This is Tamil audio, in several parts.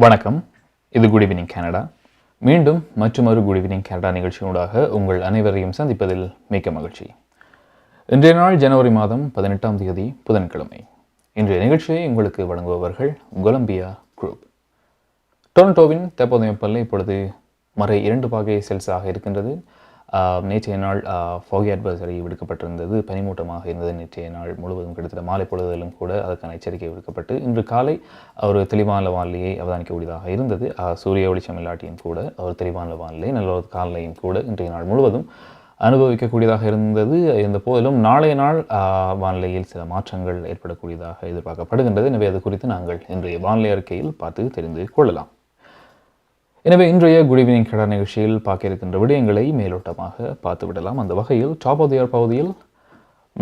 வணக்கம். இது குட் ஈவினிங் கனடா. மீண்டும் மற்றொரு குட் ஈவினிங் கனடா நிகழ்ச்சியூடாக உங்கள் அனைவரையும் சந்திப்பதில் மிக்க மகிழ்ச்சி. இன்றைய நாள் ஜனவரி மாதம் 18ஆம் தேதி புதன்கிழமை. இன்றைய நிகழ்ச்சியை உங்களுக்கு வழங்குபவர்கள் கொலம்பியா குரூப். டொரண்டோவின் தற்போதைய வெப்பநிலை இப்பொழுது -2°C இருக்கின்றது. நேற்றைய நாள் ஃபாகி அட்வைசரி விடுக்கப்பட்டிருந்தது. பனிமூட்டமாக இருந்தது. நேற்றைய நாள் முழுவதும் கிட்டத்தட்ட மாலை பொழுதிலும் கூட அதற்கான எச்சரிக்கை விடுக்கப்பட்டு இன்று காலை ஒரு தெளிவான வானிலையை அவதானிக்கக்கூடியதாக இருந்தது. சூரிய வெளிச்சம் இல்லாட்டியும் கூட ஒரு தெளிவான வானிலை நல்ல ஒரு காலையும் கூட இன்றைய நாள் முழுவதும் அனுபவிக்கக்கூடியதாக இருந்தது. இருந்த போதிலும் நாளைய நாள் வானிலையில் சில மாற்றங்கள் ஏற்படக்கூடியதாக எதிர்பார்க்கப்படுகின்றது. எனவே அது குறித்து நாங்கள் இன்றைய வானிலை அறிக்கையில் பார்த்து தெரிந்து கொள்ளலாம். எனவே இன்றைய குட் ஈவினிங் கனடா நிகழ்ச்சியில் பார்க்க இருக்கின்ற விடயங்களை மேலோட்டமாக பார்த்துவிடலாம். அந்த வகையில் டாப் ஆஃப் தி இயர் பகுதியில்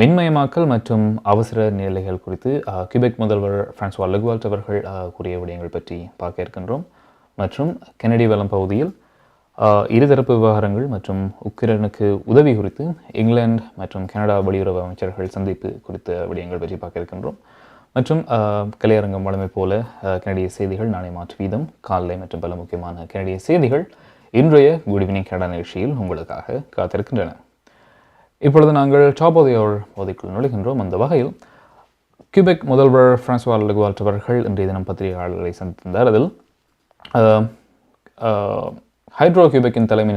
மின்மயமாக்கல் மற்றும் அவசர நிலைகள் குறித்து கியூபெக் முதல்வர் பிரான்சுவா லெகுவால்ட் அவர்கள் கூறிய விடயங்கள் பற்றி பார்க்க இருக்கின்றோம். மற்றும் கெனடி வலம் பகுதியில் இருதரப்பு விவகாரங்கள் மற்றும் உக்ரைனுக்கு உதவி குறித்து இங்கிலாந்து மற்றும் கனடா வெளியுறவு அமைச்சர்கள் சந்திப்பு குறித்த விடயங்கள் பற்றி பார்க்க இருக்கின்றோம். மற்றும் கலையரங்கம் வழமை போல கனடிய செய்திகள் நாளை மாற்று வீதம் காலை மற்றும் பல முக்கியமான கனடிய செய்திகள் இன்றைய குட் ஈவினிங் கனடா நிகழ்ச்சியில் உங்களுக்காக காத்திருக்கின்றன. இப்பொழுது நாங்கள் டாப் ஆஃப் தி ஹவர் பகுதிக்குள் நுழைகின்றோம். அந்த வகையில் கியூபெக் முதல்வர் பிரான்சுவா லெகுவால்ட் அவர்கள் இன்றைய தினம் பத்திரிகையாளர்களை சந்தித்திருந்தார். அதில் ஹைட்ரோ கியூபெக்கின் தலைமை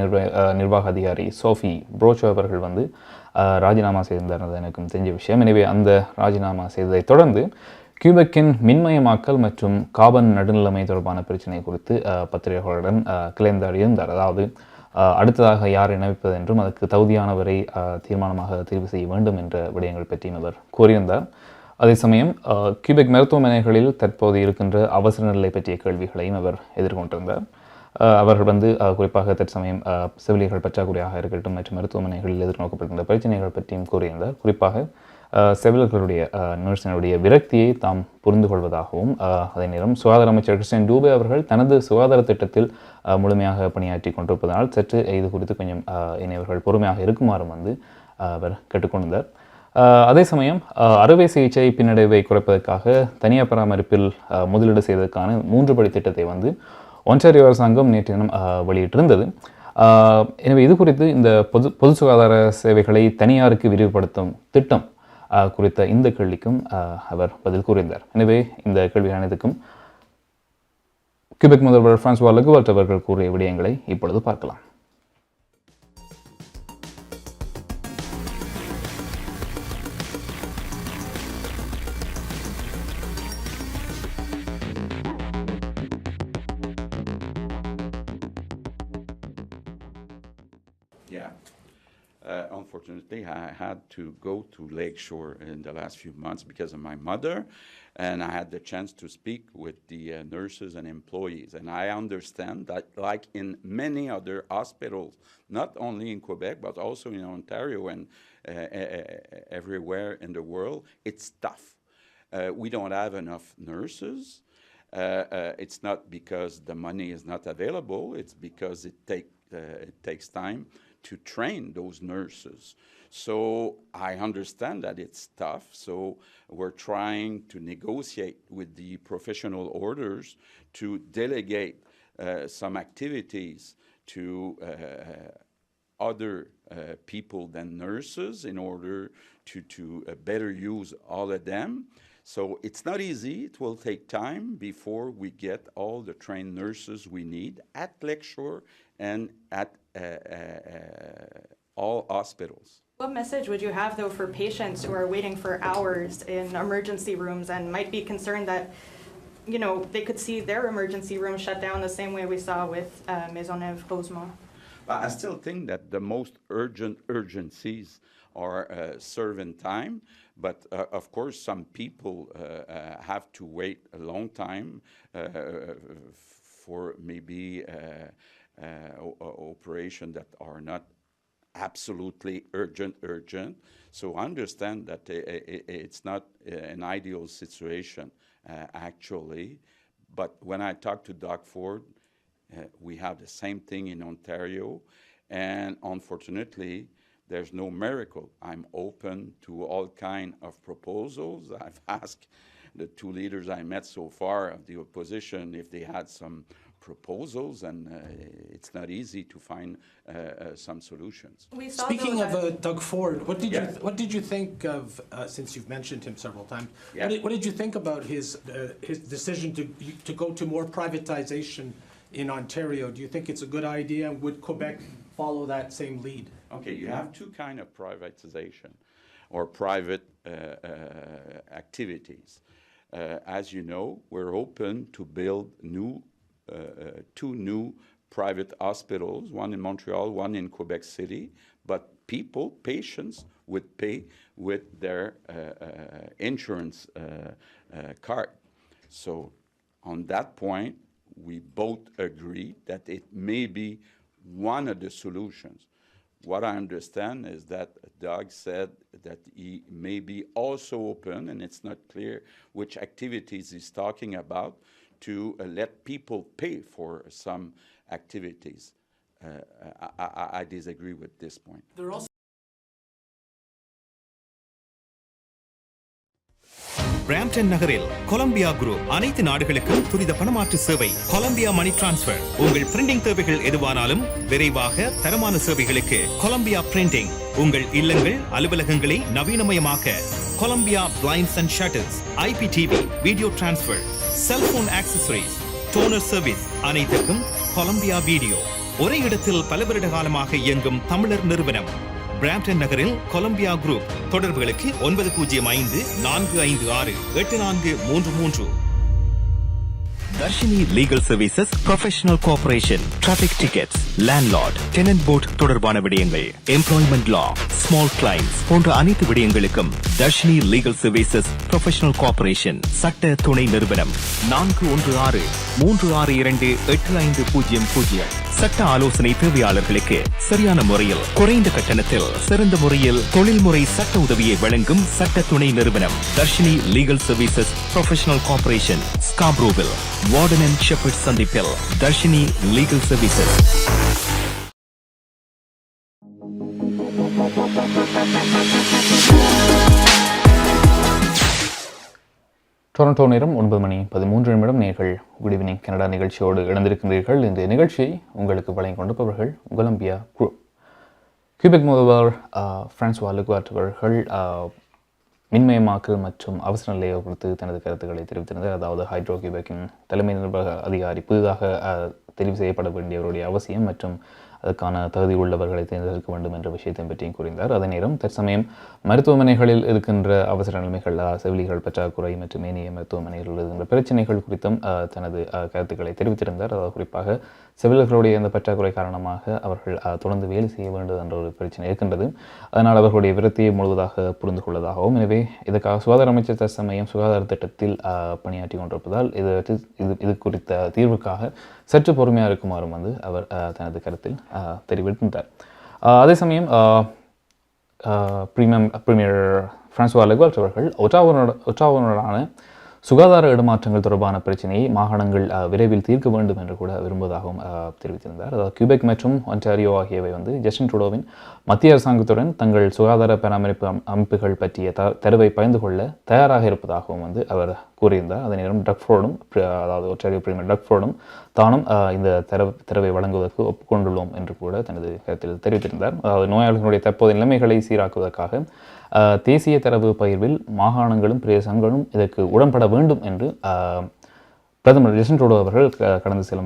நிர்வாக அதிகாரி சோஃபி ப்ரோச்சோ அவர்கள் ராஜினாமா செய்திருந்தார். எனக்கும் தெரிஞ்ச விஷயம். எனவே அந்த ராஜினாமா செய்ததை தொடர்ந்து கியூபெக்கின் மின்மயமாக்கல் மற்றும் கார்பன் நடுநிலைமை தொடர்பான பிரச்சனை குறித்து பத்திரிகையாளருடன் கலந்தாடியிருந்தார். அதாவது அடுத்ததாக யார் இணைப்பது என்றும் அதற்கு தகுதியானவரை தீர்மானமாக தெரிவு செய்ய வேண்டும் என்ற விடயங்கள் பற்றியும் அவர் கூறியிருந்தார். அதே சமயம் கியூபெக் மருத்துவமனைகளில் தற்போது இருக்கின்ற அவசர நிலை பற்றிய கேள்விகளையும் அவர் எதிர்கொண்டிருந்தார். அவர்கள் குறிப்பாக தற்சமயம் செவிலியர்கள் பற்றாக்குறையாக இருக்கட்டும் மற்றும் மருத்துவமனைகளில் எதிர்நோக்கப்படுகின்ற பிரச்சனைகள் பற்றியும் கூறியிருந்தார். குறிப்பாக செவிலியர்களுடைய நர்சினுடைய விரக்தியை தாம் புரிந்து கொள்வதாகவும் அதே நேரம் சுகாதார அமைச்சர் கிறிஸ்டியன் டூபே அவர்கள் தனது சுகாதார திட்டத்தில் முழுமையாக பணியாற்றி கொண்டிருப்பதனால் சற்று இது குறித்து கொஞ்சம் இனியவர்கள் பொறுமையாக இருக்குமாறும் அவர் கேட்டுக்கொண்டார். அதே சமயம் அறுவை சிகிச்சை பின்னடைவை குறைப்பதற்காக தனியார் பராமரிப்பில் முதலீடு செய்வதற்கான 3 படி திட்டத்தை ஒன்டாரியோ அரசாங்கம் நேற்று தினம் வெளியிட்டிருந்தது. எனவே இது குறித்து இந்த பொது சுகாதார சேவைகளை தனியாருக்கு விரிவுபடுத்தும் திட்டம் குறித்த இந்த கேள்விக்கும் அவர் பதில் கூறியிருந்தார். எனவே இந்த கேள்வி அனைத்துக்கும் கியூபெக் முதல்வர் பிரான்சுவா லெகுவால்ட் அவர்கள் கூறிய விடயங்களை இப்பொழுது பார்க்கலாம். Unfortunately, I had to go to Lakeshore in the last few months because of my mother, and I had the chance to speak with the nurses and employees. And I understand that, like in many other hospitals, not only in Quebec, but also in Ontario and everywhere in the world, it's tough. We don't have enough nurses. It's not because the money is not available, it's because it takes time to train those nurses. So I understand that it's tough. So we're trying to negotiate with the professional orders to delegate some activities to other people than nurses in order to better use all of them. So it's not easy. It will take time before we get all the trained nurses we need at Lakeshore and at all hospitals. What message would you have, though, for patients who are waiting for hours in emergency rooms and might be concerned that, they could see their emergency room shut down the same way we saw with Maisonneuve-Rosemont? I still think that the most urgencies are served in time, but of course some people have to wait a long time for maybe operation that are not absolutely urgent. So I understand that it's not an ideal situation actually, but when I talk to Doc Ford, we have the same thing in Ontario, and unfortunately there's no miracle. I'm open to all kind of proposals. I've asked the two leaders I met so far of the opposition, if they had some proposals, and it's not easy to find some solutions. Speaking of Doug Ford, what did you think of, since you've mentioned him several times, what did you think about his decision to go to more privatization in Ontario? Do you think it's a good idea? Would Quebec follow that same lead? Okay, you have two kinds of privatization or private activities. As you know, we're open to build two new private hospitals, one in Montreal, one in Quebec City, but patients would pay with their insurance card. So on that point, we both agree that it may be one of the solutions. What I understand is that Doug said that he may be also open, and it's not clear which activities he's talking about, to let people pay for some activities. I disagree with this point. Brampton நகரில் கொலம்பியா குரூப் அனைத்து நாடுகளுக்கும் துரித பணமாற்று சேவை. Columbia money transfer. உங்கள் பிரிண்டிங் தேவைகள் எதுவானாலும் விரைவாக தரமான சேவைகளுக்கு கொலம்பியா பிரிண்டிங். உங்கள் இல்லங்கள் அலுவலகங்களை நவீனமயமாக்க Columbia blinds and shutters, IPTV, video transfer, cellphone accessories, toner service அனைத்துக்கும் கொலம்பியா வீடியோ. ஒரே இடத்தில் பல வருட காலமாக இயங்கும் தமிழர் நிறுவனம். பிராம்டன் நகரில் கொலம்பியா குரூப். தொடர்புகளுக்கு 9054568433. Darshini legal services professional cooperation, traffic tickets, landlord, tenant board தொடர்பான விடயங்கள், எம்ப்ளாய்மெண்ட் லா, ஸ்மால் கிளைம்ஸ் போன்ற அனைத்து விடயங்களுக்கும் Darshini legal services professional cooperation சட்ட துணை நிறுவனம் 4163628500. சட்ட ஆலோசனை தேவையாளர்களுக்கு சரியான முறையில் குறைந்த கட்டணத்தில் சிறந்த முறையில் தொழில்முறை சட்ட உதவியை வழங்கும் சட்ட துணை நிறுவனம் Darshini legal services professional cooperation, ஸ்காப்ரோவில், வார்டன் அண்ட் ஷெப்பர்ட் சந்திப்பில். Darshini legal services. டொரண்டோ நேரம் 9:13 நேர்கள் குட் ஈவினிங் கனடா நிகழ்ச்சியோடு இணைந்திருக்கின்றீர்கள். இந்த நிகழ்ச்சியை உங்களுக்கு வழங்கிக் கொண்டிருப்பவர்கள் கொலம்பியா குரூப். கியூபெக் முதல்வர் பிரான்சுவா லெகுவார்ட் அவர்கள் மின்மயமாக்கல் மற்றும் அவசர நிலையை குறித்து தனது கருத்துக்களை தெரிவித்திருந்தார். அதாவது ஹைட்ரோ கியூபெக்கின் தலைமை நிர்வாக அதிகாரி புதிதாக தெரிவு செய்யப்பட வேண்டியவருடைய அவசியம் மற்றும் அதற்கான தகுதி உள்ளவர்களை தேர்ந்தெடுக்க வேண்டும் என்ற விஷயத்தை பற்றியும் கூறினார். அதே நேரம் தற்சமயம் மருத்துவமனைகளில் இருக்கின்ற அவசர நிலைமைகள், செவிலிகள் பற்றாக்குறை மற்றும் ஏனைய மருத்துவமனைகளில் இருக்கின்ற பிரச்சனைகள் குறித்தும் தனது கருத்துக்களை தெரிவித்திருந்தார். அதாவது குறிப்பாக செவிலியர்களுடைய இந்த பற்றாக்குறை காரணமாக அவர்கள் தொடர்ந்து வேலை செய்ய வேண்டும் என்ற ஒரு பிரச்சனை இருக்கின்றது. அதனால் அவர்களுடைய விரத்தியை முழுவதாக புரிந்து கொள்வதாகவும், எனவே இதற்காக சுகாதார அமைச்சர் தற்சமயம் சுகாதார திட்டத்தில் பணியாற்றி கொண்டிருப்பதால் இது குறித்த தீர்வுக்காக சற்று பொறுமையாக இருக்குமாறும் அவர் தனது கருத்தில் தெரிவித்தார். அதே சமயம் பிரீமியர் பிரான்சுவா லெகுவார்ட் அவர்கள் ஒட்டாவாவுடனான சுகாதார இடமாற்றங்கள் தொடர்பான பிரச்சனையை மாகாணங்கள் விரைவில் தீர்க்க வேண்டும் என்று கூட விரும்புவதாகவும் தெரிவித்திருந்தார். அதாவது கியூபெக் மற்றும் ஒன்டாரியோ ஆகியவை ஜஸ்டின் ட்ரூடோவின் மத்திய அரசாங்கத்துடன் தங்கள் சுகாதார பராமரிப்பு அமைப்புகள் பற்றிய தரவை பகிர்ந்து கொள்ள தயாராக இருப்பதாகவும் அவர் கூறியிருந்தார். அதே நேரம் டக்ஃபோர்டும், அதாவது ஒன்டாரியோ பிரீமியர் டக்ஃபோர்டும் தானும் இந்த தரவை வழங்குவதற்கு ஒப்புக்கொண்டுள்ளோம் என்று கூட தனது கருத்தில் தெரிவித்திருந்தார். அதாவது நோயாளிகளுடைய தற்போதைய நிலைமைகளை சீராக்குவதற்காக தேசிய தரவு பகிர்வில் மாகாணங்களும் பிரதேசங்களும் இதற்கு உடன்பட வேண்டும் என்று பிரதமர் ஜஸ்டின் ட்ரூடோ அவர்கள் கடந்த சில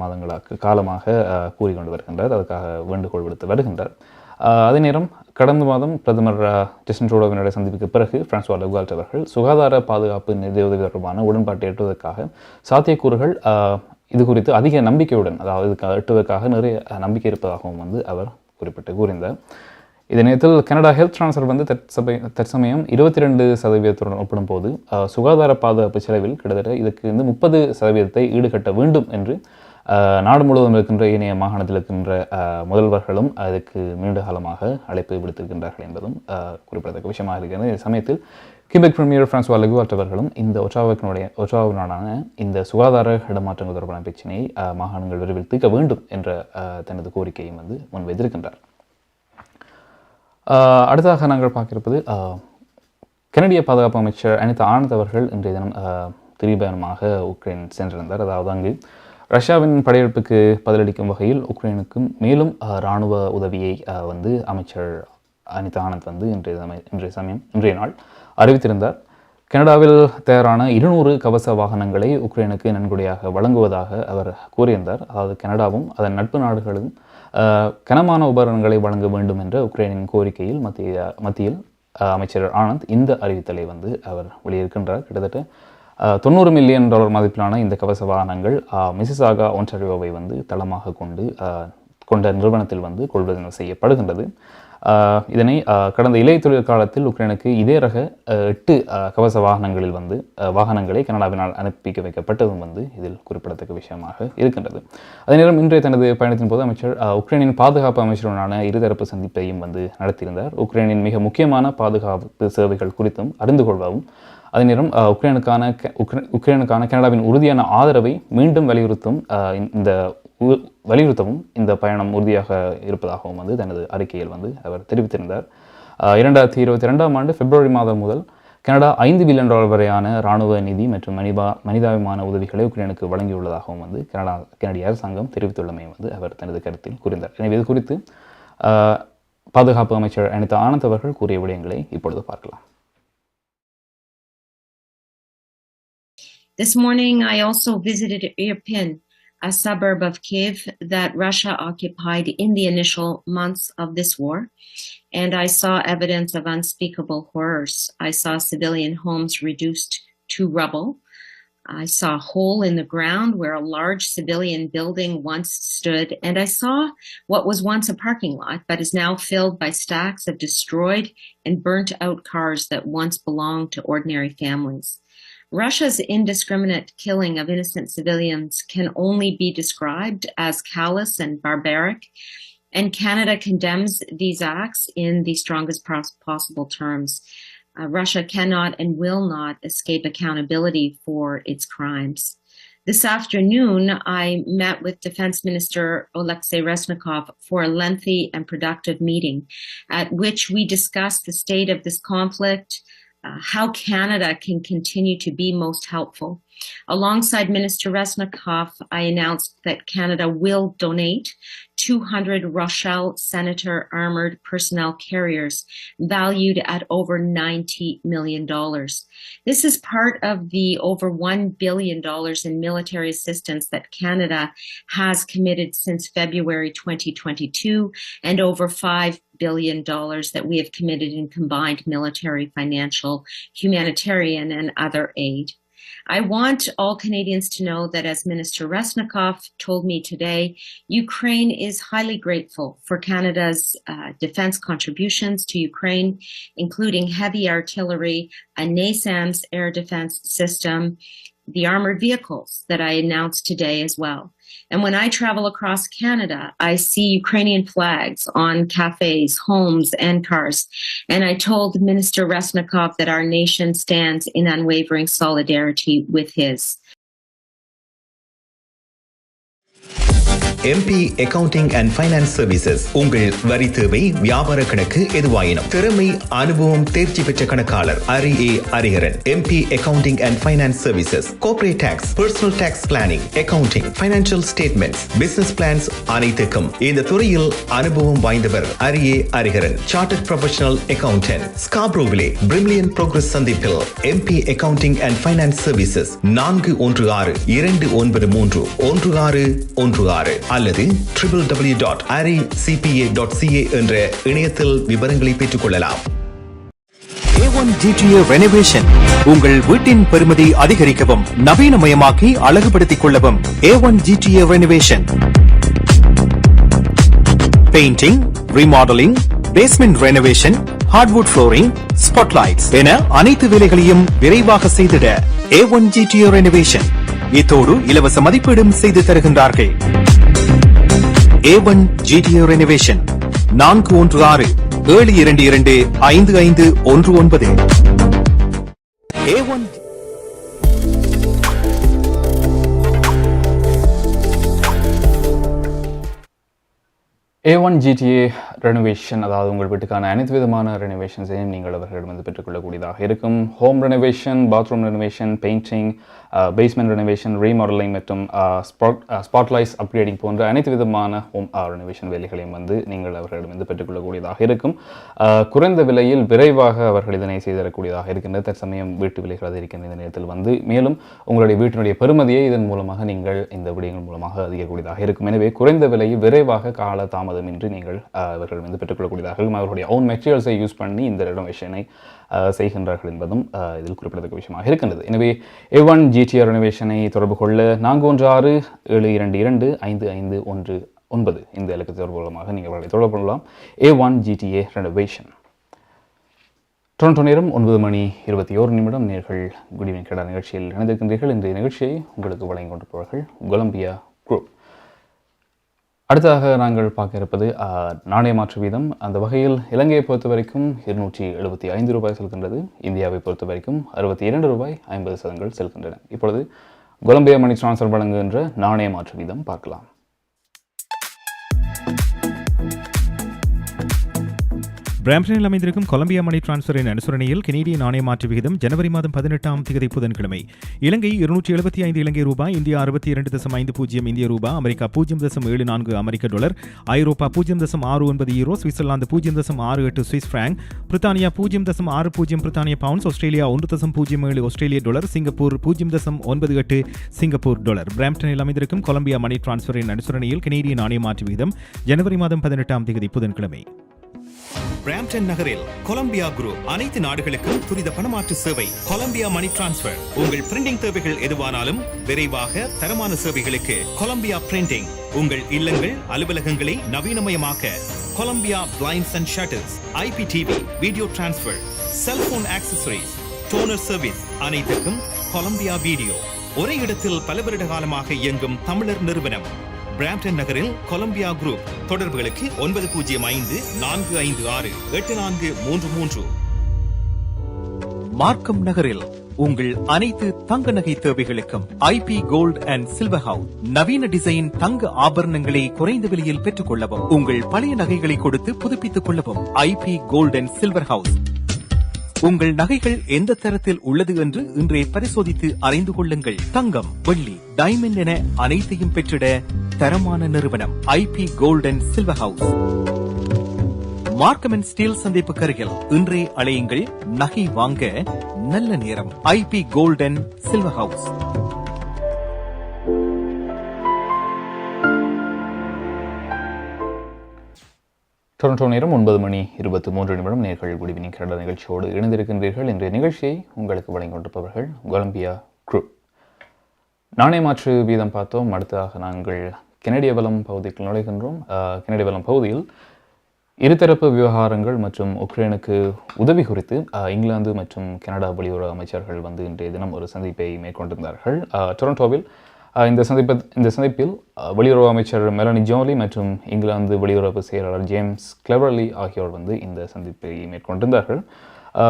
காலமாக கூறிக்கொண்டு வருகின்றார். அதற்காக வேண்டுகோள் விடுத்து வருகின்றார். அதே நேரம் கடந்த மாதம் பிரதமர் ஜஸ்டின் ட்ரூடோவினுடைய சந்திப்புக்கு பிறகு பிரான்சுவா லெகுவார்ட் அவர்கள் சுகாதார பாதுகாப்பு நிதியுதவி தொடர்பான உடன்பாட்டை எட்டுவதற்காக சாத்தியக்கூறுகள் இது குறித்து அதிக நம்பிக்கையுடன், அதாவது இதுக்கு எட்டுவதற்காக நிறைய நம்பிக்கை இருப்பதாகவும் அவர் குறிப்பிட்டு கூறினார். இதே நேரத்தில் கனடா ஹெல்த் ட்ரான்ஸ்ஃபர் தற்சமயம் 22% ஒப்பிடும் போது சுகாதார பாதுகாப்பு செலவில் கிட்டத்தட்ட இதுக்கு 30% ஈடுகட்ட வேண்டும் என்று நாடு முழுவதும் இருக்கின்ற ஏனைய மாகாணத்தில் இருக்கின்ற முதல்வர்களும் அதுக்கு நீண்ட காலமாக அழைப்பு விடுத்திருக்கின்றார்கள் என்பதும் குறிப்பிடத்தக்க விஷயமாக இருக்கிறது. இந்த சமயத்தில் கியூபெக் பிரீமியர் பிரான்சுவா லெகுவார்ட் அவர்களும் இந்த ஒட்டாவாவுடனான இந்த சுகாதார இடமாற்றங்கள் தொடர்பான பிரச்சினையை மாகாணங்கள் விரைவில் தீர்க்க வேண்டும் என்ற தனது கோரிக்கையும் முன்வைத்திருக்கின்றார். அடுத்ததாக நாங்கள் பார்க்கிருப்பது கனடிய பாதுகாப்பு அமைச்சர் அனிதா ஆனந்த் அவர்கள் இன்றைய தினம் திரிபயணமாக உக்ரைன் சென்றிருந்தார். அதாவது அங்கு ரஷ்யாவின் படையெடுப்புக்கு பதிலளிக்கும் வகையில் உக்ரைனுக்கும் மேலும் இராணுவ உதவியை அமைச்சர் அனிதா ஆனந்த் இன்றைய நாள் அறிவித்திருந்தார். கனடாவில் தயாரான 200 கவச வாகனங்களை உக்ரைனுக்கு நன்கொடையாக வழங்குவதாக அவர் கூறியிருந்தார். அதாவது கனடாவும் அதன் நட்பு நாடுகளும் கனமான உபகரணங்களை வழங்க வேண்டும் என்ற உக்ரைனின் கோரிக்கையில் மத்தியில் அமைச்சர் ஆனந்த் இந்த அறிவித்தலை அவர் வெளியிருக்கின்றார். கிட்டத்தட்ட $90 மில்லியன் மதிப்பிலான இந்த கவச வாகனங்கள் மிசிசாகா ஒன்டாரியோவை தளமாக கொண்ட நிறுவனத்தில் கொள்வனவு செய்யப்படுகின்றது. இதனை கடந்த இலை தொழில் காலத்தில் உக்ரைனுக்கு இதே ரக 8 கவச வாகனங்களில் வாகனங்களை கனடாவினால் அனுப்பி வைக்கப்பட்டதும் இதில் குறிப்பிடத்தக்க விஷயமாக இருக்கின்றது. அதே நேரம் இன்றைய தனது பயணத்தின் போது அமைச்சர் உக்ரைனின் பாதுகாப்பு அமைச்சருடனான இருதரப்பு சந்திப்பையும் நடத்தியிருந்தார். உக்ரைனின் மிக முக்கியமான பாதுகாப்பு சேவைகள் குறித்தும் அறிந்து கொள்ளவும், அதே நேரம் உக்ரைனுக்கான கனடாவின் உறுதியான ஆதரவை மீண்டும் வலியுறுத்தவும் இந்த பயணம் உறுதியாக இருப்பதாகவும் தனது அறிக்கையில் அவர் தெரிவித்திருந்தார். 2022ஆம் ஆண்டு பிப்ரவரி மாதம் முதல் கனடா $5 பில்லியன் வரையான இராணுவ நிதி மற்றும் மனிதாபிமான உதவிகளை உக்ரைனுக்கு வழங்கியுள்ளதாகவும் கனடிய அரசாங்கம் தெரிவித்துள்ளமையும் அவர் தனது கருத்தில் கூறினார். எனவே இது குறித்து பாதுகாப்பு அமைச்சர் அனிதா ஆனந்த் அவர்கள் கூறிய விடயங்களை இப்பொழுது பார்க்கலாம். This morning, I also visited Irpin, a suburb of Kiev that Russia occupied in the initial months of this war, and I saw evidence of unspeakable horrors. I saw civilian homes reduced to rubble. I saw a hole in the ground where a large civilian building once stood, and I saw what was once a parking lot but is now filled by stacks of destroyed and burnt-out cars that once belonged to ordinary families. Russia's indiscriminate killing of innocent civilians can only be described as callous and barbaric, and Canada condemns these acts in the strongest possible terms. Russia cannot and will not escape accountability for its crimes. This afternoon, I met with Defense Minister Alexei Reznikov for a lengthy and productive meeting at which we discussed the state of this conflict, how Canada can continue to be most helpful. Alongside Minister Reznikov, I announced that Canada will donate 200 Rochelle Senator armored personnel carriers valued at over $90 million. This is part of the over $1 billion in military assistance that Canada has committed since February 2022 and over $5 billion that we have committed in combined military, financial, humanitarian, and other aid. I want all Canadians to know that, as Minister Reznikov told me today, Ukraine is highly grateful for Canada's defense contributions to Ukraine, including heavy artillery, a NASAMS air defense system, the armored vehicles that I announced today as well. And when I travel across Canada, I see Ukrainian flags on cafes, homes, and cars. And I told Minister Reznikov that our nation stands in unwavering solidarity with his. MP Accounting and Finance Services உங்கள் வரி தேவை, வியாபார கணக்கு எதுவாயினும் திறமை, அனுபவம், தேர்ச்சி பெற்ற கணக்காளர் Ariharan. MP Accounting and Finance Services, Corporate Tax, Personal Tax Planning, Accounting, Financial Statements, Business Plans அனைத்துக்கும் இந்த துறையில் அனுபவம் வாய்ந்தவர் Ariharan. Chartered Professional Accountant, Scarboroughவிலே Brimley Progress சந்திப்பில் MP Accounting and Finance Services 416-293-1616 அல்லது www.aricpa.ca என்ற இணையத்தில் விவரங்களை பெற்றுக் கொள்ளலாம். A1 GTA Renovation உங்கள் வீட்டின் பெறுமதி அதிகரிக்கவும், நவீனமயமாக்கி அழகுபடுத்திக் கொள்ளவும். A1 GTA Renovation painting, remodelling, basement renovation, hardwood flooring, spotlights என அனைத்து வேலைகளையும் விரைவாக செய்திட A1 GTA Renovation இத்தோடு இலவச மதிப்பீடும் செய்து தருகின்றார்கள். A1 GTA Renovation 416-722-5519. A1 A1 GTA renovation, அதாவது உங்கள் வீட்டுக்கான அனைத்து விதமான ரெனோவேஷன்ஸையும் நீங்கள் அவர்களிடம் பெற்றுக்கொள்ளக்கூடியதாக இருக்கும். Home renovation, bathroom renovation, painting, basement renovation, remodelling மற்றும் ஸ்பாட்லைட்ஸ் அப்கிரேடிங் போன்ற அனைத்து விதமான ஹோம் ரெனோவேஷன் வேலைகளையும் நீங்கள் அவர்களிடம் பெற்றுக்கொள்ளக்கூடியதாக இருக்கும். குறைந்த விலையில் விரைவாக அவர்கள் இதனை செய்தரக்கூடியதாக இருக்கின்றது. தற்சமயம் வீட்டு விலைகள் அது இருக்கின்ற இந்த நேரத்தில் மேலும் உங்களுடைய வீட்டினுடைய பெறுமதியை இதன் மூலமாக நீங்கள் இந்த விடயங்கள் மூலமாக அதிகக்கூடியதாக இருக்கும். எனவே குறைந்த விலையில் விரைவாக கால தாமதமின்றி நீங்கள் அவர்கள் பெற்றுக்கொள்ளக்கூடியதாக இருக்கும். அவர்களுடைய ஓன் மெட்டீரியல்ஸை யூஸ் பண்ணி இந்த ரெனோவேஷனை செய்கின்றார்கள் என்பதும் இதில் குறிப்பிடத்தக்க விஷயமாக இருக்கின்றது. எனவே A1 GTR ரெனோவேஷனை தொடர்பு கொள்ள 416-722-5519 இந்த இலக்கு தொடர்பு மூலமாக நீங்கள் அவர்களை தொடர்பு கொள்ளலாம். A1 GTA renovation. டொரண்டோ நேரம் 9:21 நேர்கள் குட் ஈவினிங் கனடா நிகழ்ச்சியில் இணைந்திருக்கின்றீர்கள். இன்றைய நிகழ்ச்சியை உங்களுக்கு வழங்கி கொண்டிருப்பவர்கள் கொலம்பியா குரூப். அடுத்ததாக நாங்கள் பார்க்க இருப்பது நாணய மாற்று வீதம். அந்த வகையில் இலங்கையை பொறுத்த வரைக்கும் 275 ரூபாய் செல்கின்றது. இந்தியாவை பொறுத்த வரைக்கும் 62 ரூபாய் 50 சதங்கள் செல்கின்றன. இப்பொழுது கொலம்பியா மணி டிரான்ஸ்ஃபர் வழங்குகின்ற நாணய மாற்று வீதம் பார்க்கலாம். பிராம்ப்டனில் அமைந்திருக்கும் கொலம்பியா மணி டிரான்ஸ்ஃபரின் அனுசரணையில் கனேடிய நாணய மாற்று விகிதம் ஜனவரி மாதம் 18ஆம் தேதி புதன்கிழமை இலங்கை 275 இலங்கை ரூபாய், இந்தியா 62.50 இந்திய ரூபாய், அமெரிக்கா 0.74 அமெரிக்க டாலர், ஐரோப்பா 0.69 யூரோ, சுவிட்சர்லாந்து 0.68 சுவிஸ் பிராங்க், பிரித்தானியா 0.60 பிரித்தானிய பவுண்ட்ஸ், ஆஸ்திரேலியா 1.07 ஆஸ்திரேலிய டாலர், சிங்கப்பூர் 0.98 சிங்கப்பூர் டாலர். பிராம்ப்டனில் அமைந்திருக்கும் கொலம்பியா மணி டிரான்ஸ்ஃபரின் அனுசரணையில் கனேடிய நாணய மாற்று விகிதம் ஜனவரி மாதம் 18ஆம் தேதி புதன்கிழமை. பிராம்ப்டன் நகரில் கொலம்பியா குரூப் அனைத்து நாடுகளுக்கும் துரித பணமாற்று சேவை. Columbia money transfer. உங்கள் பிரிண்டிங் தேவைகள் எதுவானாலும் விரைவாக தரமான சேவைகளுக்கு கொலம்பியா பிரிண்டிங். உங்கள் இல்லங்கள், அலுவலகங்களை நவீனமயமாக்க Columbia blinds and shutters, IPTV, video transfer, cellphone accessories, toner service அனைத்துக்கும் கொலம்பியா வீடியோ. ஒரே இடத்தில் பல வருட காலமாக இயங்கும் தமிழர் நிறுவனம். பிராம்ப்டன் நகரில் கொலம்பியா குரூப். தொடர்புகளுக்கு 9054568433. மார்க்கம் நகரில் உங்கள் அனைத்து தங்க நகை தேவைகளுக்கும் IP gold and silver house. நவீன டிசைன் தங்க ஆபரணங்களை குறைந்த விலையில் பெற்றுக் கொள்ளவும், உங்கள் பழைய நகைகளை கொடுத்து புதுப்பித்துக் கொள்ளவும் IP gold and silver house. உங்கள் நகைகள் எந்த தரத்தில் உள்ளது என்று இன்றே பரிசோதித்து அறிந்து கொள்ளுங்கள். தங்கம், வெள்ளி, டைமண்ட் என அனைத்தையும் பெற்றிட தரமான நிறுவனம் IP gold and silver house. Markham and Steeles சந்திப்பு கருகில் இன்றே அழையுங்கள். நகை வாங்க நல்ல நேரம். IP gold and silver house. Toronto நேரம் 9:23 நேர்கள் குட் ஈவினிங் கனடா நிகழ்ச்சியோடு இணைந்திருக்கின்றீர்கள். இன்றைய நிகழ்ச்சியை உங்களுக்கு வழங்கி கொண்டிருப்பவர்கள் கொலம்பியா குரூப். நாணய மாற்று வீதம் பார்த்தோம். அடுத்ததாக நாங்கள் கனடிய வளம் பகுதிக்கு நுழைகின்றோம். கனடிய வளம் பகுதியில் இருதரப்பு விவகாரங்கள் மற்றும் உக்ரைனுக்கு உதவி குறித்து இங்கிலாந்து மற்றும் கனடா வெளியுறவு அமைச்சர்கள் இன்றைய தினம் ஒரு சந்திப்பை மேற்கொண்டிருந்தார்கள் டொரண்டோவில். இந்த சந்திப்பில் வெளியுறவு அமைச்சர் மெலனி ஜோலி மற்றும் இங்கிலாந்து வெளியுறவு செயலாளர் ஜேம்ஸ் கிளெவர்லி ஆகியோர் இந்த சந்திப்பை மேற்கொண்டிருந்தார்கள்.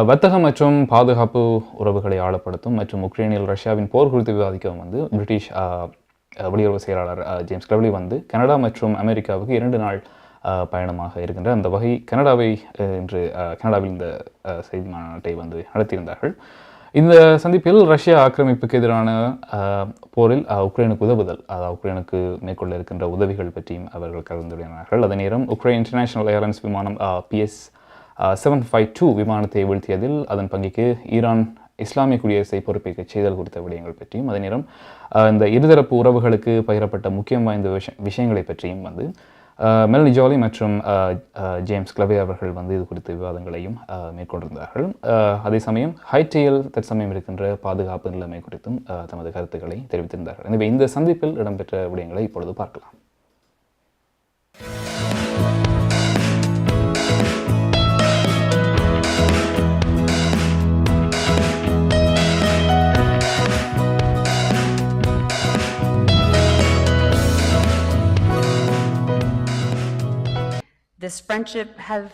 வர்த்தகம் மற்றும் பாதுகாப்பு உறவுகளை ஆழப்படுத்தும் மற்றும் உக்ரைனில் ரஷ்யாவின் போர் குறித்து விவாதிக்கவும் பிரிட்டிஷ் வெளியுறவு செயலாளர் ஜேம்ஸ் கிளெவர்லி கனடா மற்றும் அமெரிக்காவுக்கு 2 நாள் பயணமாக இருக்கின்ற அந்த வகை கனடாவில் இந்த செய்தி மாநாட்டை நடத்தியிருந்தார்கள். இந்த சந்திப்பில் ரஷ்யா ஆக்கிரமிப்புக்கு எதிரான போரில் உக்ரைனுக்கு உதவுதல், உக்ரைனுக்கு மேற்கொள்ள இருக்கின்ற உதவிகள் பற்றியும் அவர்கள் கலந்துரையாடினார்கள். அதே நேரம் உக்ரைன் இன்டர்நேஷனல் ஏர்லைன்ஸ் விமானம் PS752 விமானத்தை வீழ்த்தியதில் அதன் பங்குக்கு ஈரான் இஸ்லாமிய குடியரசை பொறுப்பேற்க செய்தல் குறித்த விடயங்கள் பற்றியும், அதே நேரம் இந்த இருதரப்பு உறவுகளுக்கு பகிரப்பட்ட முக்கியம் வாய்ந்த விஷயங்களை பற்றியும் மெலனி ஜோலி மற்றும் ஜேம்ஸ் கிளவே அவர்கள் இது குறித்த விவாதங்களையும் மேற்கொண்டிருந்தார்கள். அதே சமயம் ஹைட்டியில் தற்சமயம் இருக்கின்ற பாதுகாப்பு நிலைமை குறித்தும் தமது கருத்துக்களை தெரிவித்திருந்தார்கள். எனவே இந்த சந்திப்பில் இடம்பெற்ற விடயங்களை இப்பொழுது பார்க்கலாம். This friendship has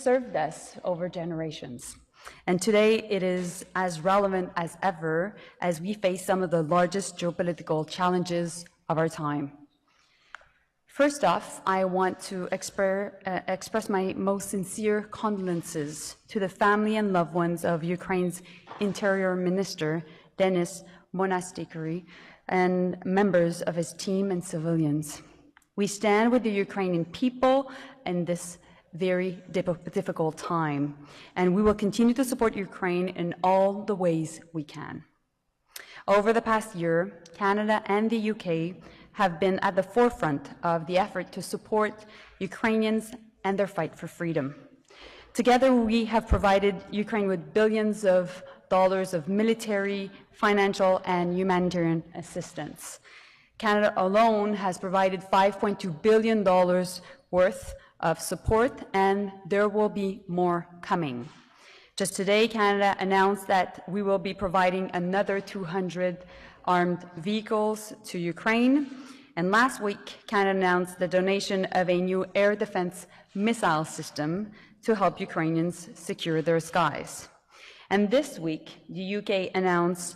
served us over generations, and today it is as relevant as ever as we face some of the largest geopolitical challenges of our time. First off, I want to express my most sincere condolences to the family and loved ones of Ukraine's Interior Minister, Denis Monastirski, and members of his team and civilians. We stand with the Ukrainian people in this very difficult time, and we will continue to support Ukraine in all the ways we can. Over the past year, Canada and the UK have been at the forefront of the effort to support Ukrainians and their fight for freedom. Together, we have provided Ukraine with billions of dollars of military, financial, and humanitarian assistance. Canada alone has provided $5.2 billion worth of support, and there will be more coming. Just today, Canada announced that we will be providing another 200 armed vehicles to Ukraine. And last week, Canada announced the donation of a new air defense missile system to help Ukrainians secure their skies. And this week, the UK announced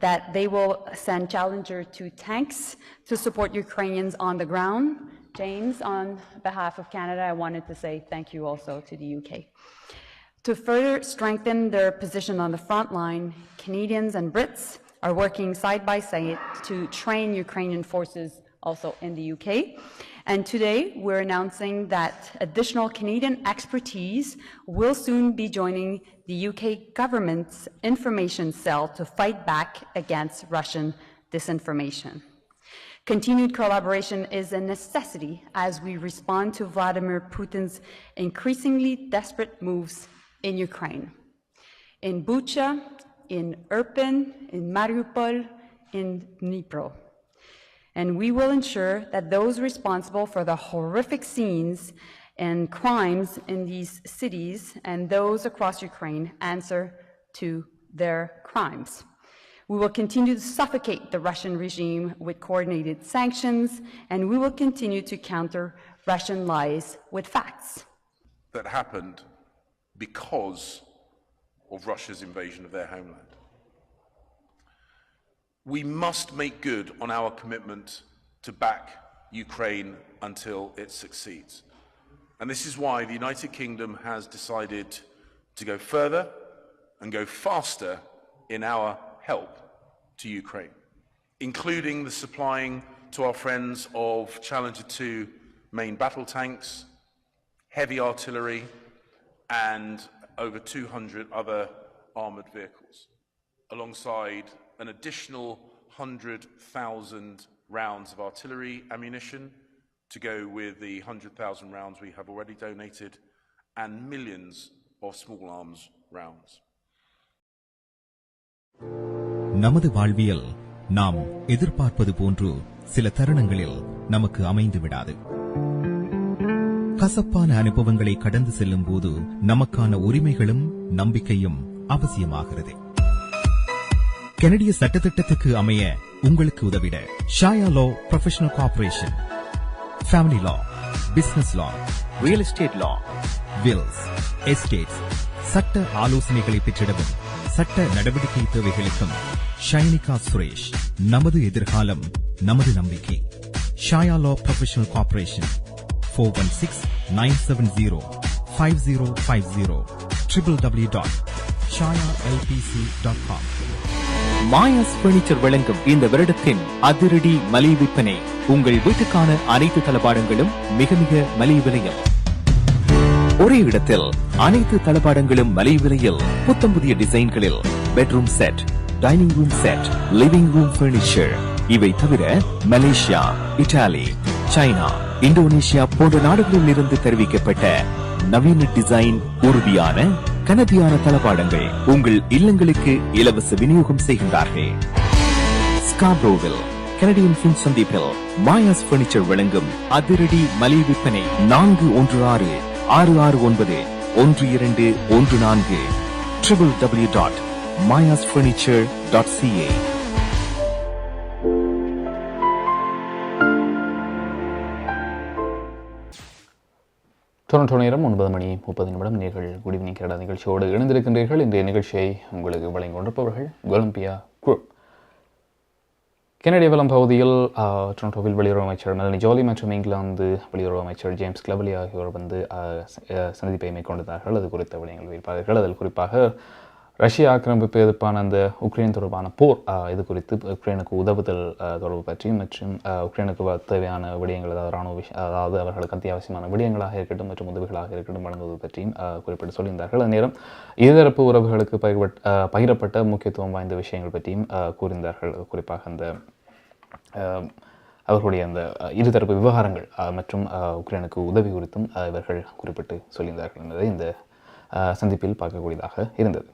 that they will send Challenger 2 tanks to support Ukrainians on the ground. James, on behalf of Canada, I wanted to say thank you also to the UK. To further strengthen their position on the front line, Canadians and Brits are working side by side to train Ukrainian forces also in the UK. And today, we're announcing that additional Canadian expertise will soon be joining the UK government's information cell to fight back against Russian disinformation. Continued collaboration is a necessity as we respond to Vladimir Putin's increasingly desperate moves in Ukraine, in Bucha, in Irpin, in Mariupol, in Dnipro. And we will ensure that those responsible for the horrific scenes and crimes in these cities and those across Ukraine answer to their crimes. We will continue to suffocate the Russian regime with coordinated sanctions, and we will continue to counter Russian lies with facts. That happened because of Russia's invasion of their homeland. We must make good on our commitment to back Ukraine until it succeeds. And this is why the United Kingdom has decided to go further and go faster in our help to Ukraine, including the supplying to our friends of Challenger 2 main battle tanks, heavy artillery, and over 200 other armoured vehicles, alongside an additional 100,000 rounds of artillery ammunition to go with the 100,000 rounds we have already donated, and millions of small arms rounds. நமது வாழ்வியல் நாம் எதிர்பார்ப்பது போன்று சில தருணங்களில் நமக்கு அமைந்து விடாது. கசப்பான அனுபவங்களை கடந்து செல்லும் போது நமக்கான உரிமைகளும் நம்பிக்கையும் அவசியமாகிறது. கனடிய சட்டத்திட்டத்துக்கு அமைய உங்களுக்கு உதவிட ஷாயா லா ப்ரொஃபஷனல் கார்ப்பரேஷன், ஃபேமிலி லா, பிசினஸ் லா, ரியல் எஸ்டேட் லா, வில்ஸ், எஸ்டேட்ஸ், சட்ட ஆலோசனைகளை பெற்றிடவும் சட்ட நடவடிக்கை தேவைகளுக்கும் ஷைனிகா சுரேஷ். நமது எதிர்காலம் நமது நம்பிக்கை. Shaya law professional corporation 416-970-5050 www.shayalpc.com. Maya's furniture வழங்கும் இந்த வருடத்தின் அதிரடி மலிவு விற்பனை. உங்கள் வீட்டுக்கான அனைத்து தளபாடங்களும் மிக மிக மலிவு விலையில். ஒரே இடத்தில் அனைத்து தளபாடங்களும் மலிவு விலையில். புத்தம் புதிய டிசைன்களில் bedroom set, dining room set, living room furniture. இவை தவிர மலேசியா, இத்தாலி, சைனா, இந்தோனேஷியா போன்ற நாடுகளில் இருந்து தெரிவிக்கப்பட்ட நவீன டிசைன், உறுதியான கனதியான தளபாடங்கள் உங்கள் இல்லங்களுக்கு இலவச விநியோகம் செய்கின்றார்கள். ஸ்காப்ரோவில் கனடியன் பின் சந்திப்பில் மாயாஸ் பர்னிச்சர் வழங்கும் அதிரடி மலிவு விற்பனை 416-669-1214 www.mayasfurniture.ca. டொரண்டோ நேரம் 9:30 நீங்கள் குட் ஈவினிங் கனடா நிகழ்ச்சியோடு இணைந்திருக்கின்றீர்கள். இன்றைய நிகழ்ச்சியை உங்களுக்கு வழங்கி கொண்டிருப்பவர்கள் கொலம்பியா குரூப். கெனடிய வளம் பகுதியில் டொரண்டோவில் வெளியுறவு அமைச்சர் மெலனி ஜோலி மற்றும் இங்கிலாந்து வெளியுறவு அமைச்சர் ஜேம்ஸ் கிளவலி ஆகியோர் வந்து சந்திப்பை மேற்கொண்டிருந்தார்கள். அது குறித்த விடயங்கள் வைப்பார்கள். அதில் குறிப்பாக ரஷ்ய ஆக்கிரமிப்பு எதிர்ப்பான அந்த உக்ரைன் தொடர்பான போர், இது குறித்து உக்ரைனுக்கு உதவுதல் தொடர்பு பற்றியும் மற்றும் உக்ரைனுக்கு தேவையான விடயங்கள், அதாவது இராணுவ அதாவது அவர்களுக்கு அத்தியாவசியமான விடயங்களாக இருக்கட்டும் மற்றும் உதவிகளாக இருக்கட்டும் வழங்குவது பற்றியும் குறிப்பிட்டு சொல்லியிருந்தார்கள். அதே நேரம் இருதரப்பு உறவுகளுக்கு பகிரப்பட்ட முக்கியத்துவம் வாய்ந்த விஷயங்கள் பற்றியும் கூறியிருந்தார்கள். குறிப்பாக அந்த அவர்களுடைய அந்த இருதரப்பு விவகாரங்கள் மற்றும் உக்ரைனுக்கு உதவி குறித்தும் இவர்கள் குறிப்பிட்டு சொல்லியிருந்தார்கள் என்பதை இந்த சந்திப்பில் பார்க்கக்கூடியதாக இருந்தது.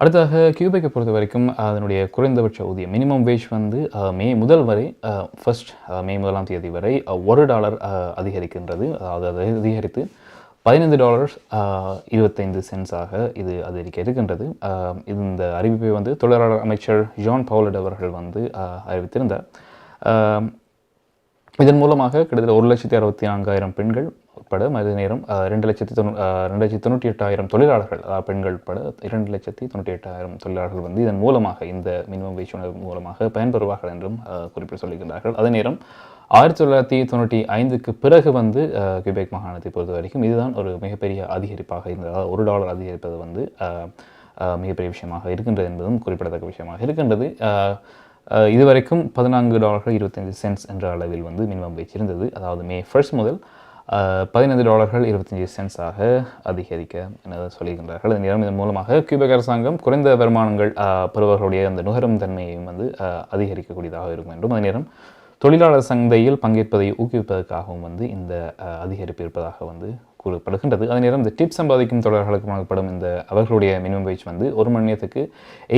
அடுத்ததாக கியூபெக்கை பொறுத்த வரைக்கும் அதனுடைய குறைந்தபட்ச ஊதியம் மினிமம் வேஜ் வந்து மே 1 வரை மே 1 வரை $1 அதிகரிக்கின்றது. அதாவது அதை அதிகரித்து $15.25 இது அதிகரிக்க இருக்கின்றது. இந்த அறிவிப்பை வந்து தொழிலாளர் அமைச்சர் ஜான் பவுலட் அவர்கள் வந்து அறிவித்திருந்தார். இதன் மூலமாக கிட்டத்தட்ட 1,64,000 பெண்கள் உட்பட அதே நேரம் 2,98,000 தொழிலாளர்கள், பெண்கள் உட்பட 2,98,000 தொழிலாளர்கள் வந்து இதன் மூலமாக இந்த மினிமம் வேஜ் மூலமாக பயன்பெறுவார்கள் என்றும் குறிப்பிட்டு சொல்லியிருக்கிறார்கள். அதே நேரம் 1995க்கு பிறகு வந்து கியூபெக் மாகாணத்தை பொறுத்த வரைக்கும் இதுதான் ஒரு மிகப்பெரிய அதிகரிப்பாக இருந்தது. $1 அதிகரிப்பது வந்து மிகப்பெரிய விஷயமாக இருக்கின்றது என்பதும் குறிப்பிடத்தக்க விஷயமாக இருக்கின்றது. இதுவரைக்கும் $14.25 என்ற அளவில் வந்து மினிமம் வேஜ் இருந்தது. அதாவது மே 1 முதல் $15.25 அதிகரிக்க என சொல்லியிருக்கின்றார்கள். இந்த நேரம் இதன் மூலமாக கியூபெக் அரசாங்கம் குறைந்த வருமானங்கள் பெறுவர்களுடைய அந்த நுகரும் தன்மையையும் வந்து அதிகரிக்கக்கூடியதாக இருக்கும் என்றும், அதே நேரம் தொழிலாளர் சந்தையில் பங்கேற்பதை ஊக்குவிப்பதற்காகவும் வந்து இந்த அதிகரிப்பு இருப்பதாக வந்து கூறப்படுகின்றது. அதே நேரம் இந்த டிப் சம்பாதிக்கும் தொழிலாளர்களுக்கு வழங்கப்படும் இந்த அவர்களுடைய மினிமம் வேஜ் வந்து 1 மணி நேரத்துக்கு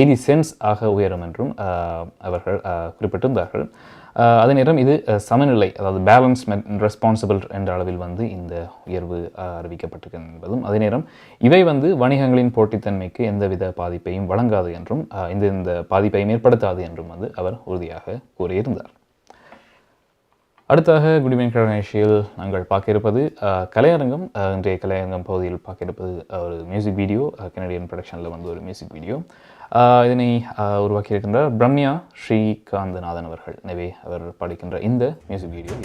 80 சென்ட்ஸ் ஆக உயரும் என்றும் அவர்கள் குறிப்பிட்டிருந்தார்கள். அதே நேரம் இது சமநிலை, அதாவது பேலன்ஸ் ரெஸ்பான்சிபிள் என்ற அளவில் வந்து இந்த உயர்வு அறிவிக்கப்பட்டிருக்கிறது என்பதும், அதே நேரம் இவை வந்து வணிகங்களின் போட்டித்தன்மைக்கு எந்தவித பாதிப்பையும் வழங்காது என்றும் இந்த பாதிப்பையும் ஏற்படுத்தாது என்றும் வந்து அவர் உறுதியாக கூறியிருந்தார். அடுத்தாக குடிமையின் நிகழ்ச்சியில் நாங்கள் பார்க்க இருப்பது கலையரங்கம். இன்றைய கலையரங்கம் பகுதியில் பார்க்க இருப்பது ஒரு மியூசிக் வீடியோ, கனடியன் ப்ரொடக்ஷனில் வந்து ஒரு மியூசிக் வீடியோ. இதனை உருவாக்கியிருக்கின்றார் பிரம்யா ஸ்ரீகாந்தநாதன் அவர்கள். எனவே அவர் பாடிக்கின்ற இந்த மியூசிக் வீடியோ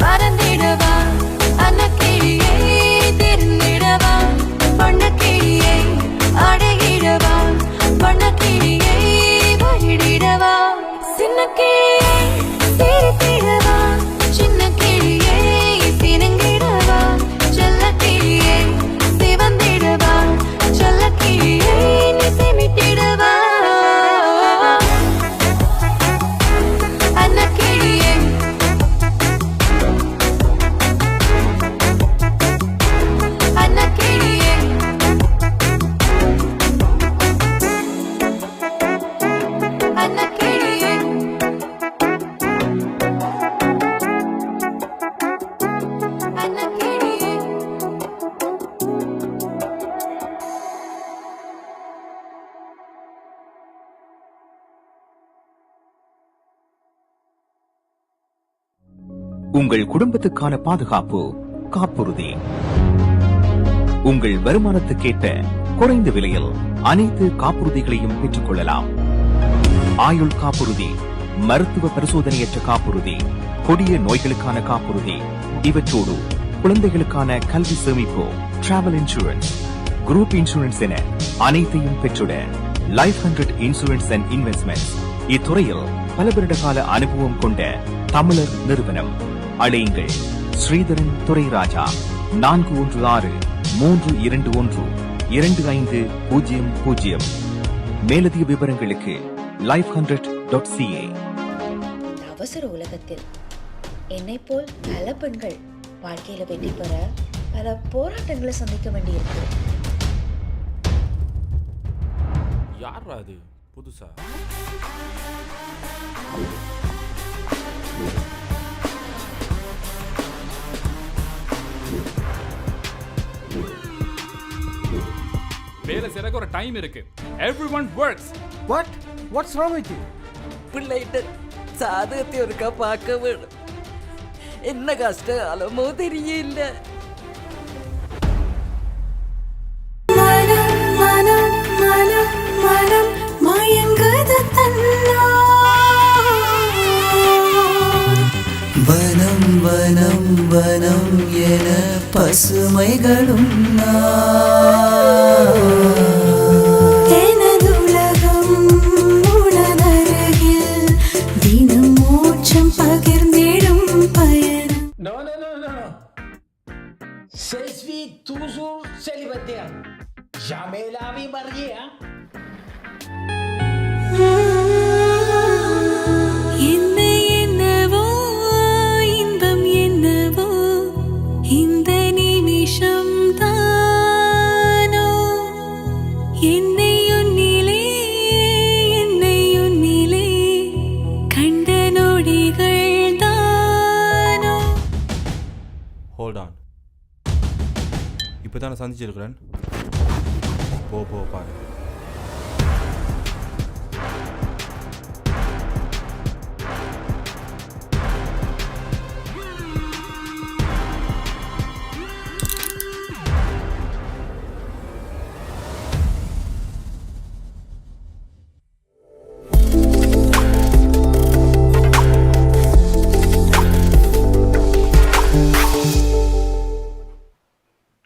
பறந்திடவா, அன்னக்கிளியே தெரிந்திடவா, உங்கள் குடும்பத்துக்கான பாதுகாப்பு காப்புறுதி. உங்கள் வருமானத்துக்கேற்ற குறைந்த விலையில் அனைத்து காப்புறுதிகளையும் பெற்றுக் கொள்ளலாம். ஆயுள் காப்புறுதி, மருத்துவ பரிசோதனையற்ற காப்புறுதி, கொடிய நோய்களுக்கான காப்புறுதி, இவற்றோடு குழந்தைகளுக்கான கல்வி சேமிப்பு, டிராவல் இன்சூரன்ஸ், குரூப் இன்சூரன்ஸ் என அனைத்தையும் பெற்றுட லைஃப் 100 இன்சூரன்ஸ் அண்ட் இன்வெஸ்ட்மெண்ட் இத்துறையில் பல வருட கால அனுபவம் கொண்ட தமிழர் நிறுவனம். அழையுங்கள் ஸ்ரீதரன் துரைராஜா 416-321-2500. மேலதிக விவரங்களுக்கு life100.ca. அவசர உலகத்தில் என்னை போல் பல பெண்கள் வாழ்க்கையில வெற்றி பெற பல போராட்டங்களை சந்திக்க வேண்டியிருக்கு. யார் அது புதுசா? வேலை செய்யறதுக்கு ஒரு டைம் இருக்கு. Everyone works. What's wrong with you? பிள்ளைகிட்ட சாதகத்தை ஒருக்கா பார்க்க வேணும். என்ன கஷ்டம் அலமோ தெரியல. வனம் வனம் வனம் என பசுமைகளும் எனதுலகம் உனதருகில் தினம் மோட்சம் பகிர்ந்திடும் பயணம். Non. Je suis toujours célibataire. Jamais la vie mariée, hein? Hold on. இப்போதானே சந்திச்சிருக்கிறேன். போ பாரு.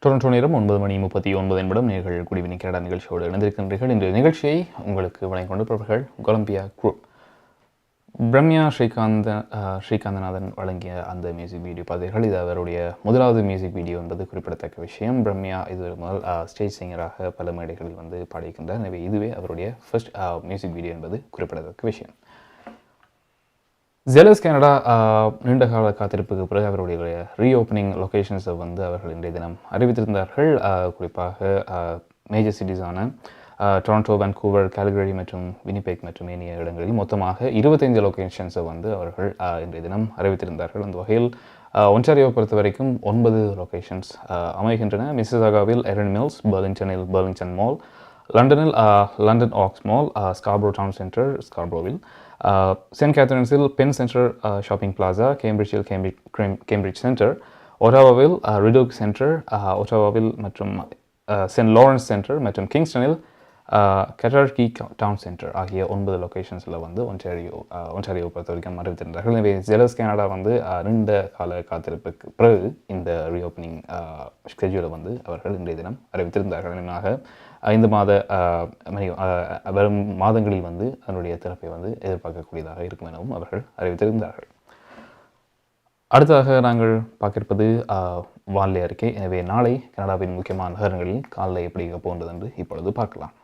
டொரண்டோ நேரம் 9:39 நேர்கள் குடிவினை கனடா நிகழ்ச்சியோடு இணைந்திருக்கின்றீர்கள். இந்த நிகழ்ச்சியை உங்களுக்கு வழங்கிக் கொண்டிருப்பவர்கள் கொலம்பியா குரூப். பிரம்யா ஸ்ரீகாந்தநாதன் வழங்கிய அந்த மியூசிக் வீடியோ பார்த்தீர்கள். இது அவருடைய முதலாவது மியூசிக் வீடியோ என்பது குறிப்பிடத்தக்க விஷயம். பிரம்யா இது முதல் ஸ்டேஜ் சிங்கராக பல மேடைகளில் வந்து பாடியிருக்கின்றார். எனவே இதுவே அவருடைய ஃபர்ஸ்ட் மியூசிக் வீடியோ என்பது குறிப்பிடத்தக்க விஷயம். ஜெலஸ் கனடா நீண்டகால காத்திருப்புக்கு பிறகு அவருடைய ரீஓப்பனிங் லொக்கேஷன்ஸை வந்து அவர்கள் இன்றைய தினம் அறிவித்திருந்தார்கள். குறிப்பாக மேஜர் சிட்டிஸான டொரண்டோ, வான்கூவர், கால்கரி மற்றும் வினிபெக் மற்றும் ஏனைய இடங்களில் மொத்தமாக 25 லொக்கேஷன்ஸை வந்து அவர்கள் இன்றைய தினம் அறிவித்திருந்தார்கள். அந்த வகையில் ஒன்டாரியோவை பொறுத்த வரைக்கும் 9 லொக்கேஷன்ஸ் அமைகின்றன. மிசிசாகாவில் எரன் மில்ஸ், பர்லிங்டனில் பர்லிங்டன் மால், லண்டனில் லண்டன் ஆக்ஸ் மால், ஸ்கார்ப்ரோ டவுன் சென்டர் ஸ்கார்ப்ரோவில், சென்ட் கேத்தரின்ஸில் பென் சென்டர் ஷாப்பிங் பிளாசா, கேம்பிரிட்ஜில் கேம்பிரிட்ஜ் சென்டர், ஒட்டாவாவில் ரிடோக் சென்டர் ஒட்டாவாவில் மற்றும் சென்ட் லாரன்ஸ் சென்டர் மற்றும் கிங்ஸ்டனில் கெட்டர்கி டவுன் சென்டர் ஆகிய 9 லொக்கேஷன்ஸில் வந்து ஒன்டாரியோ பொறுத்த வரைக்கும் அறிவித்திருந்தார்கள். எனவே ஜெலஸ் கனடா வந்து நீண்ட கால காத்திருப்புக்கு பிறகு இந்த ரீஓப்பனிங் ஸ்கெட்யூலை வந்து அவர்கள் இன்றைய தினம் அறிவித்திருந்தார்கள். இதனாக 5 மாத வரும் மாதங்களில் வந்து அதனுடைய திறப்பை வந்து எதிர்பார்க்கக்கூடியதாக இருக்கும் எனவும் அவர்கள் அறிவித்திருந்தார்கள். அடுத்ததாக நாங்கள் பார்க்கிருப்பது வானிலை அறிக்கை. எனவே நாளை கனடாவின் முக்கியமான நகரங்களில் காலையில் எப்படி போன்றது என்று இப்பொழுது பார்க்கலாம்.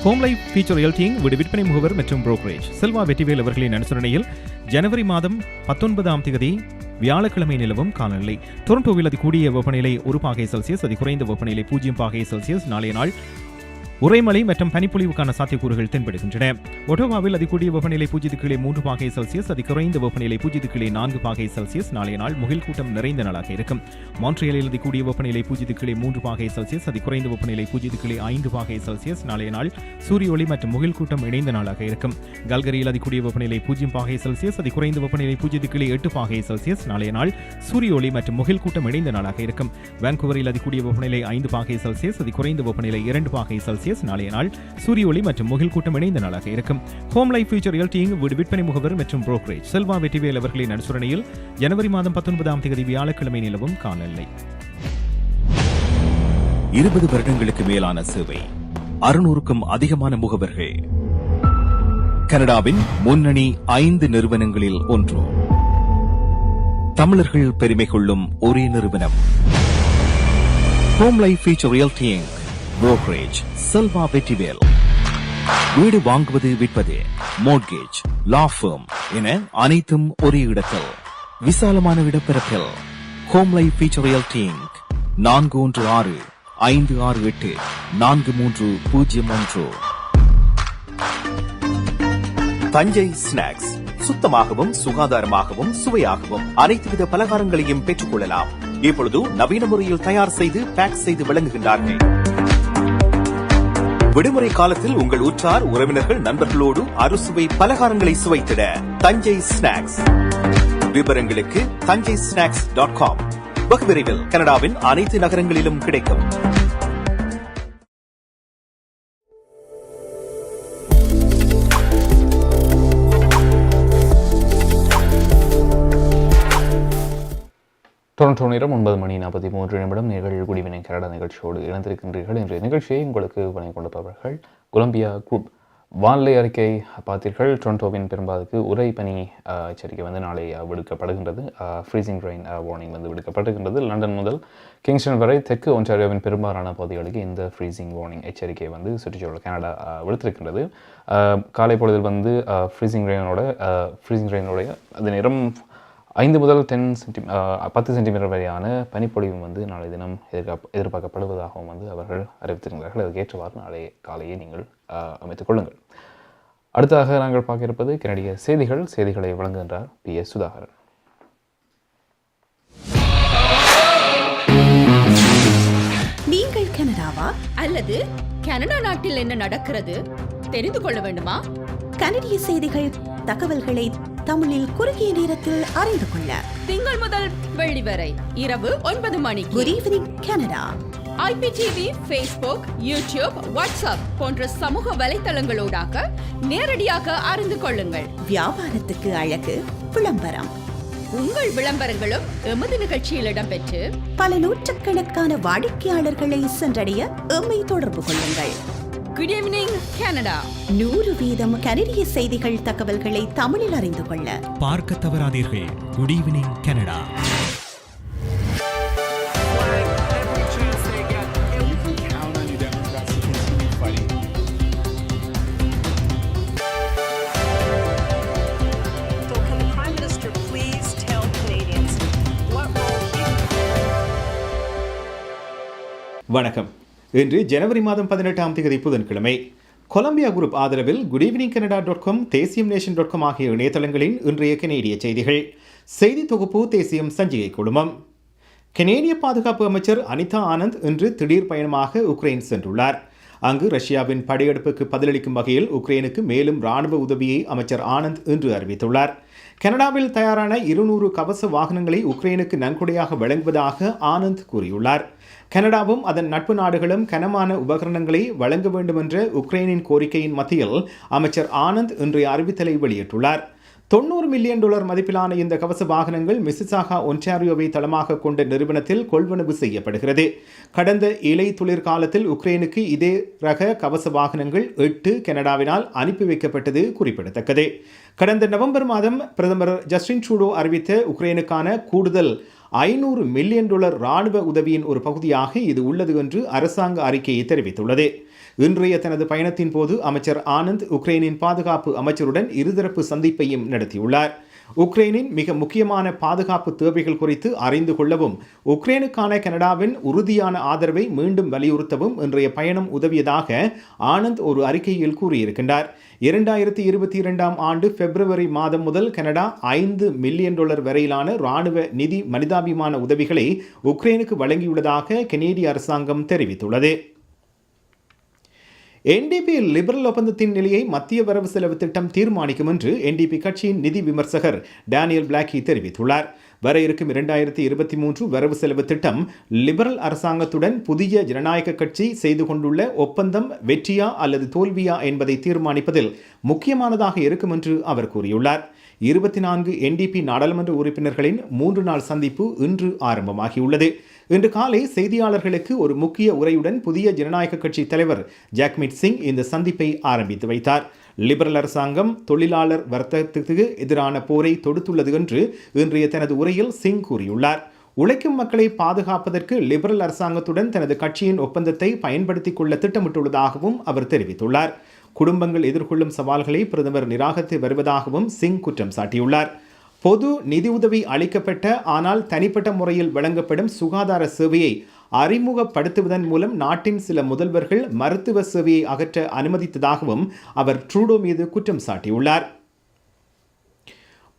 ஹோம் லைஃப் ஃபீச்சர் ரியல்டிங் வீடு விற்பனை முகவர் மற்றும் புரோக்கரேஜ் செல்வா வெற்றிவேல் அவர்களின் அனுசரணையில் ஜனவரி மாதம் 19ஆம் தேதி வியாழக்கிழமை நிலவும் காலநிலை. டொரண்டோவில் அதி கூடிய வெப்பநிலை 1 பாகை செல்சியஸ், அதி குறைந்த வெப்பநிலை 0 பாகை செல்சியஸ். நாளைய நாள் உறைமலை மற்றும் பனிப்பொழிவுக்கான சாத்தியக்கூறுகள் தென்படுகின்றன. ஒட்டோவாவில் அதிகூடிய வெப்பநிலை 0°C, அதிகுறைந்த வெப்பநிலை 0°4 நாளைய நாள் முகில் கூட்டம் நிறைந்த நாளாக இருக்கும். மான்ட்ரியலில் அதிகூடிய வெப்பநிலை 0°3 அதிகுறைந்த வெப்பநிலை 0°5 நாளைய நாள் சூரிய ஒளி மற்றும் முகில் கூட்டம் இணைந்த நாளாக இருக்கும். கல்கரியில் அதிகூடிய வெப்பநிலை 0°C, அதிகுறைந்த வெப்பநிலை 0°8 நாளைய நாள் சூரிய ஒளி மற்றும் முகில் கூட்டம் இணைந்த நாளாக இருக்கும். வான்கூவரில் அதிகூடிய வெப்பநிலை 5°C, அதிகுறைந்த வெப்பநிலை 2°C நாளைய நாள் சூரிய ஒளி மற்றும் முகில் கூட்டம் இணைந்த நாளாக இருக்கும். ஹோம் லைஃப் ஃபியூச்சர் ரியல்டிங் வீடு விற்பனை முகவர் மற்றும் புரோக்கரேஜ் செல்வா வெற்றிவேல் அவர்களின் அனுசரணையில் ஜனவரி மாதம் 19 வியாழக்கிழமை நிலவும் காலநிலை. 20 வருடங்களுக்கு மேலான சேவை, 600க்கும் அதிகமான முகவர்கள், கனடாவின் முன்னணி 5 நிறுவனங்களில் ஒன்று, தமிழர்கள் பெருமை கொள்ளும் ஒரே நிறுவனம் home life future realty brokerage Selva Vetrivel. வீடு வாங்குவது, விற்பது, மோட்கேஜ், லா ஃபர்ம் என அனைத்தும் ஒரே இடத்தில், விசாலமான இடப்பரப்பில். Home life future realty 416-568-4301. Thanjai snacks, சுத்தமாகவும் சுகாதாரமாகவும் சுவையாகவும் அனைத்து வித பலகாரங்களையும் பெற்றுக் கொள்ளலாம். இப்பொழுது நவீன முறையில் தயார் செய்து பேக் செய்து வழங்குகின்றார்கள். விடுமுறை காலத்தில் உங்கள் உற்றார் உறவினர்கள் நண்பர்களோடு அறுசுவை பலகாரங்களை சுவைத்திட தஞ்சை ஸ்நாக்ஸ். விவரங்களுக்கு tanjaisnacks.com. வெகு விரைவில் கனடாவின் அனைத்து நகரங்களிலும் கிடைக்கும். டொரண்டோ நேரம் 9:43 நீங்கள் குடிவினை கனடா நிகழ்ச்சியோடு இணைந்திருக்கின்றீர்கள். இன்றைய நிகழ்ச்சியை உங்களுக்கு வழங்கிக் கொண்டிருப்பவர்கள் கொலம்பியா குரூப். வானிலை அறிக்கை பார்த்தீர்கள். டொரண்டோவின் பெரும்பாலுக்கு உரை பனி எச்சரிக்கை வந்து நாளை விடுக்கப்படுகின்றது. ஃப்ரீசிங் ரெயின் வார்னிங் வந்து விடுக்கப்படுகின்றது. லண்டன் முதல் கிங்ஸ்டன் வரை தெற்கு ஒன்டாரியோவின் பெரும்பாலான பகுதிகளுக்கு இந்த ஃப்ரீசிங் வார்னிங் எச்சரிக்கை வந்து சுற்றுச்சூழல் கனடா விடுத்திருக்கின்றது. காலை பொழுதில் வந்து ஃப்ரீசிங் ரெயினோடைய அது நேரம் 5 முதல் 10 சென்டிமீட்டர் வரையான பனிப்பொழிவும் வந்து நாளை தினம் எதிர்பார்க்கப்படுவதாகவும் வந்து அவர்கள் அறிவித்திருக்கிறார்கள். அதுக்கேற்றவாறு நாளை காலையை நீங்கள் அமைத்துக் கொள்ளுங்கள். அடுத்ததாக நாங்கள் பார்க்க இருப்பது கனடிய செய்திகளை வழங்குகின்றார் PS சுதாகரன். நீங்கள் கனடாவா அல்லது கனடா நாட்டில் என்ன நடக்கிறது தெரிந்து கொள்ள வேண்டுமா? கனடிய செய்திகள், தகவல்களை தமிழில் குறுகிய நேரத்தில் அறிந்து கொள்ள திங்கள் முதல் வெள்ளி வரை இரவு 9 மணிக்கு good evening Canada IPTV, Facebook, YouTube, WhatsApp போன்ற சமூக வலைத்தளங்களோடாக நேரடியாக அறிந்து கொள்ளுங்கள். வியாபாரத்துக்கு அழகு விளம்பரம். உங்கள் விளம்பரங்களும் எமது நிகழ்ச்சியில் இடம்பெற்று பல நூற்றுக்கணக்கான வாடிக்கையாளர்களை சென்றடைய எம்மை தொடர்பு கொள்ளுங்கள். Good evening Canada. 100% கனடிய செய்திகள், தகவல்களை தமிழில் அறிந்து கொள்ள பார்க்க தவறாதீர்கள். Good evening Canada. வணக்கம். இன்று ஜனவரி மாதம் 18 புதன்கிழமை. கொலம்பியா குரூப் ஆதரவில் goodeveningcanada.com, தேசியம்நேஷன்.com ஆகிய இணையதளங்களின் இன்றைய கனேடிய செய்திகள். செய்தி தொகுப்பு தேசியம் சஞ்சிகை குழுமம். கனேடிய பாதுகாப்பு அமைச்சர் அனிதா ஆனந்த் இன்று திடீர் பயணமாக உக்ரைன் சென்றுள்ளார். அங்கு ரஷ்யாவின் படையெடுப்புக்கு பதிலளிக்கும் வகையில் உக்ரைனுக்கு மேலும் ராணுவ உதவியை அமைச்சர் ஆனந்த் இன்று அறிவித்துள்ளார். கனடாவில் தயாரான 200 கவச வாகனங்களை உக்ரைனுக்கு நன்கொடையாக வழங்குவதாக ஆனந்த் கூறியுள்ளார். கனடாவும் அதன் நட்பு நாடுகளும் கனமான உபகரணங்களை வழங்க வேண்டும் என்ற உக்ரைனின் கோரிக்கையின் மத்தியில் அமைச்சர் ஆனந்த் இன்றைய அறிவித்தலை வெளியிட்டுள்ளார். $90 மில்லியன் மதிப்பிலான இந்த கவச வாகனங்கள் மிசிசாகா ஒன்டாரியோவை தளமாக கொண்ட நிறுவனத்தில் கொள்வனவு செய்யப்படுகிறது. கடந்த இலை துளிர் காலத்தில் உக்ரைனுக்கு இதே ரக கவச வாகனங்கள் 8 கனடாவினால் அனுப்பி வைக்கப்பட்டது குறிப்பிடத்தக்கது. கடந்த நவம்பர் மாதம் பிரதமர் ஜஸ்டின் ட்ரூடோ அறிவித்த உக்ரைனுக்கான கூடுதல் $500 மில்லியன் ராணுவ உதவியின் ஒரு பகுதியாக இது உள்ளது என்று அரசாங்க அறிக்கையை தெரிவித்துள்ளது. இன்றைய தனது பயணத்தின் போது அமைச்சர் ஆனந்த் உக்ரைனின் பாதுகாப்பு அமைச்சருடன் இருதரப்பு சந்திப்பையும் நடத்தியுள்ளார். உக்ரைனின் மிக முக்கியமான பாதுகாப்பு தேவைகள் குறித்து அறிந்து கொள்ளவும் உக்ரைனுக்கான கனடாவின் உறுதியான ஆதரவை மீண்டும் வலியுறுத்தவும் இன்றைய பயணம் உதவியதாக ஆனந்த் ஒரு அறிக்கையில் கூறியிருக்கின்றார். 2022 ஆண்டு பிப்ரவரி மாதம் முதல் கனடா $5 மில்லியன் வரையிலான இராணுவ நிதி மனிதாபிமான உதவிகளை உக்ரைனுக்கு வழங்கியுள்ளதாக கனேடிய அரசாங்கம் தெரிவித்துள்ளது. என்டிபி லிபரல் ஒப்பந்தத்தின் நிலையை மத்திய வரவு செலவு திட்டம் தீர்மானிக்கும் என்று என்டிபி கட்சியின் நிதி விமர்சகர் டேனியல் பிளாக்கி தெரிவித்துள்ளார். வர இருக்கும் 2023 வரவு செலவு திட்டம் லிபரல் அரசாங்கத்துடன் புதிய ஜனநாயக கட்சி செய்து கொண்டுள்ள ஒப்பந்தம் வெற்றியா அல்லது தோல்வியா என்பதை தீர்மானிப்பதில் முக்கியமானதாக இருக்கும் என்று அவர் கூறியுள்ளார். 24 என்டிபி நாடாளுமன்ற உறுப்பினர்களின் 3 நாள் சந்திப்பு இன்று ஆரம்பமாகியுள்ளது. இன்று காலை செய்தியாளர்களுக்கு ஒரு முக்கிய உரையுடன் புதிய ஜனநாயக கட்சி தலைவர் ஜாக்மிட் சிங் இந்த சந்திப்பை ஆரம்பித்து வைத்தார். லிபரல் அரசாங்கம் தொழிலாளர் வர்த்தகத்துக்கு எதிரான போரை தொடுத்துள்ளது என்று இன்றைய தனது உரையில் சிங் கூறியுள்ளார். உழைக்கும் மக்களை பாதுகாப்பதற்கு லிபரல் அரசாங்கத்துடன் தனது கட்சியின் ஒப்பந்தத்தை பயன்படுத்திக் கொள்ள திட்டமிட்டுள்ளதாகவும் அவர் தெரிவித்துள்ளார். குடும்பங்கள் எதிர்கொள்ளும் சவால்களை பிரதமர் நிராகரித்து வருவதாகவும் சிங் குற்றம் சாட்டியுள்ளார். பொது நிதியுதவி அளிக்கப்பட்ட ஆனால் தனிப்பட்ட முறையில் வழங்கப்படும் சுகாதார சேவையை அறிமுகப்படுத்துவதன் மூலம் நாட்டின் சில முதல்வர்கள் மருத்துவ சேவையை அகற்ற அனுமதித்ததாகவும் அவர் ட்ரூடோ மீது குற்றம் சாட்டியுள்ளார்.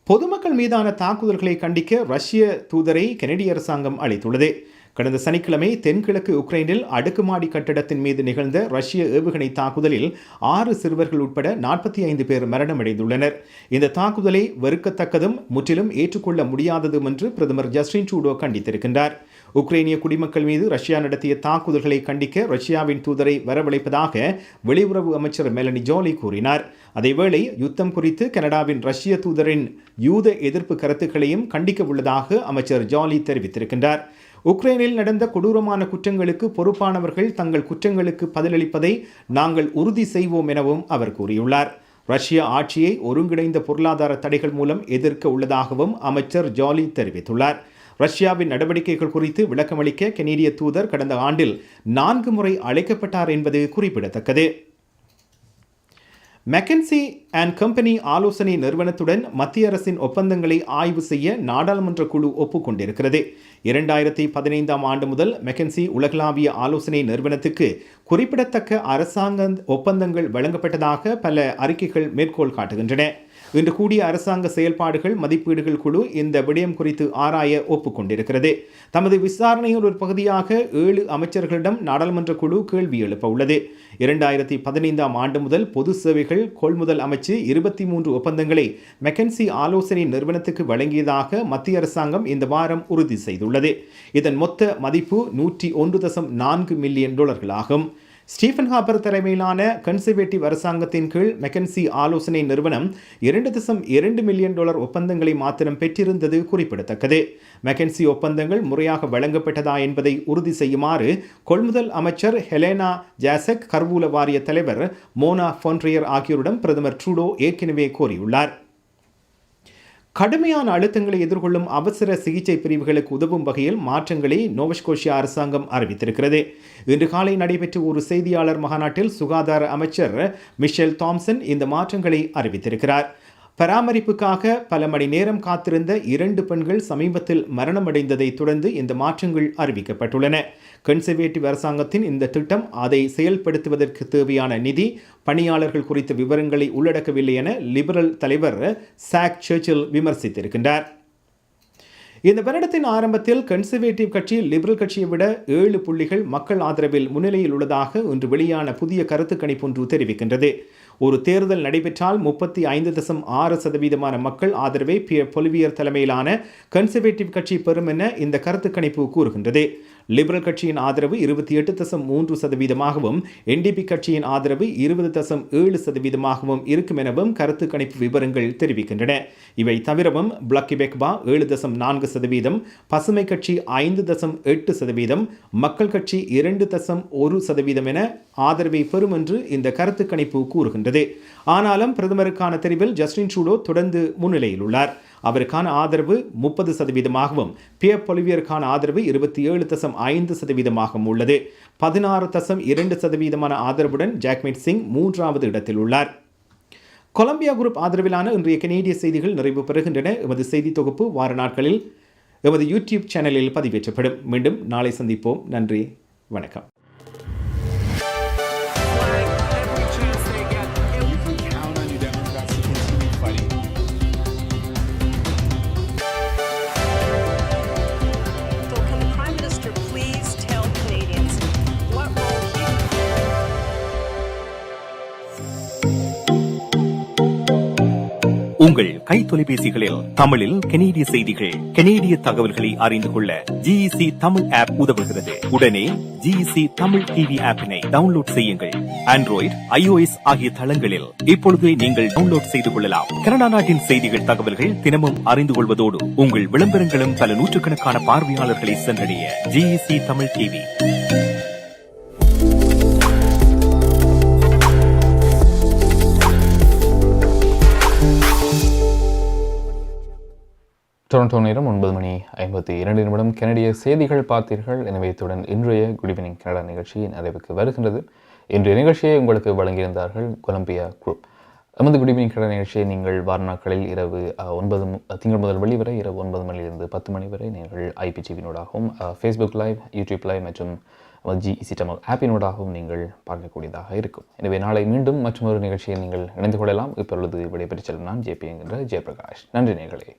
பொதுமக்கள் மீதான தாக்குதல்களை கண்டிக்க ரஷ்ய தூதரை கனடிய அரசாங்கம் அழைத்துள்ளது. கடந்த சனிக்கிழமை தென்கிழக்கு உக்ரைனில் அடுக்குமாடி கட்டடத்தின் மீது நிகழ்ந்த ரஷ்ய ஏவுகணை தாக்குதலில் 6 சிறுவர்கள் உட்பட 45 பேர் மரணமடைந்துள்ளனர். இந்த தாக்குதலை வெறுக்கத்தக்கதும் முற்றிலும் ஏற்றுக்கொள்ள முடியாததும் என்று பிரதமர் ஜஸ்டின் ட்ரூடோ கண்டித்திருக்கின்றார். உக்ரைனிய குடிமக்கள் மீது ரஷ்யா நடத்திய தாக்குதல்களை கண்டிக்க ரஷ்யாவின் தூதரை வரவழைப்பதாக வெளியுறவு அமைச்சர் மெலனி ஜோலி கூறினார். அதேவேளை யுத்தம் குறித்து கனடாவின் ரஷ்ய தூதரின் யூத எதிர்ப்பு கருத்துக்களையும் கண்டிக்க உள்ளதாக அமைச்சர் ஜோலி தெரிவித்திருக்கின்றார். உக்ரைனில் நடந்த கொடூரமான குற்றங்களுக்கு பொறுப்பானவர்கள் தங்கள் குற்றங்களுக்கு பதிலளிப்பதை நாங்கள் உறுதி செய்வோம் எனவும் அவர் கூறியுள்ளார். ரஷ்ய ஆட்சியை ஒருங்கிணைந்த பொருளாதார தடைகள் மூலம் எதிர்க்க உள்ளதாகவும் அமைச்சர் ஜாலி தெரிவித்துள்ளார். ரஷ்யாவின் நடவடிக்கைகள் குறித்து விளக்கமளிக்க கனேடிய தூதர் கடந்த ஆண்டில் 4 முறை அழைக்கப்பட்டார் என்பது குறிப்பிடத்தக்கது. மெக்கன்சி அண்ட் கம்பெனி ஆலோசனை நிறுவனத்துடன் மத்திய அரசின் ஒப்பந்தங்களை ஆய்வு செய்ய நாடாளுமன்ற குழு ஒப்புக்கொண்டிருக்கிறது. 2015 ஆண்டு முதல் மெக்கன்சி உலகளாவிய ஆலோசனை நிறுவனத்துக்கு குறிப்பிடத்தக்க அரசாங்க ஒப்பந்தங்கள் வழங்கப்பட்டதாக பல அறிக்கைகள் மேற்கோள் காட்டுகின்றன. இன்று கூடிய அரசாங்க செயல்பாடுகள் மதிப்பீடுகள் குழு இந்த விடயம் குறித்து ஆராய ஒப்புக்கொண்டிருக்கிறது. தமது விசாரணையின் ஒரு பகுதியாக 7 அமைச்சர்களிடம் நாடாளுமன்ற குழு கேள்வி எழுப்ப உள்ளது. 2015 ஆண்டு முதல் பொது சேவைகள் கொள்முதல் அமைச்சு 23 ஒப்பந்தங்களை மெக்கன்சி ஆலோசனை நிறுவனத்துக்கு வழங்கியதாக மத்திய அரசாங்கம் இந்த வாரம் உறுதி செய்துள்ளது. இதன் மொத்த மதிப்பு $101.4 மில்லியன் ஆகும். ஸ்டீஃபன் ஹாப்பர் தலைமையிலான கன்சர்வேட்டிவ் அரசாங்கத்தின் கீழ் மெக்கன்சி ஆலோசனை நிறுவனம் $2.2 மில்லியன் ஒப்பந்தங்களை மாத்திரம் பெற்றிருந்தது குறிப்பிடத்தக்கது. மெக்கன்சி ஒப்பந்தங்கள் முறையாக வழங்கப்பட்டதா என்பதை உறுதி செய்யுமாறு கொள்முதல் அமைச்சர் ஹெலேனா ஜாசக், கர்வூல வாரிய தலைவர் மோனா ஃபொன்ட்ரியர் ஆகியோரிடம் பிரதமர் ட்ரூடோ ஏற்கனவே கோரியுள்ளார். கடுமையான அழுத்தங்களை எதிர்கொள்ளும் அவசர சிகிச்சை பிரிவுகளுக்கு உதவும் வகையில் மாற்றங்களை நோவஸ்கோஷியா அரசாங்கம் அறிவித்திருக்கிறது. இன்று காலை நடைபெற்ற ஒரு செய்தியாளர் மாநாட்டில் சுகாதார அமைச்சர் மிஷேல் தாம்சன் இந்த மாற்றங்களை அறிவித்திருக்கிறார். பராமரிப்புக்காக பல மணி நேரம் காத்திருந்த 2 பெண்கள் சமீபத்தில் மரணமடைந்ததை தொடர்ந்து இந்த மாற்றங்கள் அறிவிக்கப்பட்டுள்ளன. கன்சர்வேட்டிவ் அரசாங்கத்தின் இந்த திட்டம் அதை செயல்படுத்துவதற்கு தேவையான நிதி, பணியாளர்கள் குறித்த விவரங்களை உள்ளடக்கவில்லை என லிபரல் தலைவர் சாக் சர்ச்சில் விமர்சித்திருக்கின்றார். இந்த வருடத்தின் ஆரம்பத்தில் கன்சர்வேட்டிவ் கட்சி லிபரல் கட்சியை விட 7 புள்ளிகள் மக்கள் ஆதரவில் முன்னிலையில் உள்ளதாக இன்று வெளியான புதிய கருத்து கணிப்பு ஒன்று தெரிவிக்கின்றது. ஒரு தேர்தல் நடைபெற்றால் 35.6% மக்கள் ஆதரவை பியர் பொலிவியர் தலைமையிலான கன்சர்வேட்டிவ் கட்சி பெறும் என இந்த கருத்து கணிப்பு கூறுகின்றது. லிபரல் கட்சியின் ஆதரவு 28.3%, என்டிபி கட்சியின் ஆதரவு 20.7% இருக்கும் எனவும் கருத்து கணிப்பு விவரங்கள் தெரிவிக்கின்றன. இவை தவிரவும் பிளாக் கிபெக்பா 7.4%, பசுமை கட்சி 5.8%, மக்கள் கட்சி 2.1% என ஆதரவை பெறும் என்று இந்த கருத்து கணிப்பு கூறுகின்றது. ஆனாலும் பிரதமருக்கான தெரிவில் ஜஸ்டின் ட்ரூடோ தொடர்ந்து முன்னிலையில் உள்ளார். அவருக்கான ஆதரவு 30%, பியர் பொலிவியருக்கான ஆதரவு 27.5% உள்ளது. 16.2% ஆதரவுடன் ஜாக்மிட் சிங் 3வது இடத்தில் உள்ளார். கொலம்பியா குரூப் ஆதரவிலான இன்றைய கனேடிய செய்திகள் நிறைவு பெறுகின்றன. எமது செய்தி தொகுப்பு வார நாட்களில் எமது யூடியூப் சேனலில் பதிவேற்றப்படும். மீண்டும் நாளை சந்திப்போம். நன்றி, வணக்கம். உங்கள் கை தொலைபேசிகளில் தமிழில் கனேடிய செய்திகள், கனேடிய தகவல்களை அறிந்து கொள்ள GEC தமிழ் ஆப் உதவுகிறது. உடனே GEC தமிழ் டிவி ஆப்பினை டவுன்லோட் செய்யுங்கள். ஆண்ட்ராய்டு, iOS ஆகிய தளங்களில் இப்பொழுதே நீங்கள் டவுன்லோட் செய்து கொள்ளலாம். கனடா நாட்டின் செய்திகள், தகவல்கள் தினமும் அறிந்து கொள்வதோடு உங்கள் விளம்பரங்களும் பல நூற்றுக்கணக்கான பார்வையாளர்களை சென்றடைய GEC தமிழ் டிவி. டொரண்டோ நேரம் 9:52 கனடிய செய்திகள் பார்த்தீர்கள். எனவே இத்துடன் இன்றைய குட் ஈவினிங் கனடா நிகழ்ச்சி நிறைவுக்கு வருகின்றது. இன்றைய நிகழ்ச்சியை உங்களுக்கு வழங்கியிருந்தார்கள் கொலம்பியா குரூப். நமது குட் ஈவினிங் கனடா நிகழ்ச்சியை நீங்கள் வார நாட்களில் இரவு 9 திங்கள் முதல் வெள்ளி வரை இரவு 9 மணியிலிருந்து 10 மணி வரை நீங்கள் IPTV-நூடாகவும் ஃபேஸ்புக் லைவ், யூடியூப் லைவ் மற்றும் GEC தமிழ் ஆப்பினூடாகவும் நீங்கள் பார்க்கக்கூடியதாக இருக்கும். எனவே நாளை மீண்டும் மற்றொரு நிகழ்ச்சியை நீங்கள் இணைந்து கொள்ளலாம். இப்பொழுது விடைபெற்று செல்லும் நான் JP என்கின்ற ஜெயபிரகாஷ். நன்றி நேயர்களே.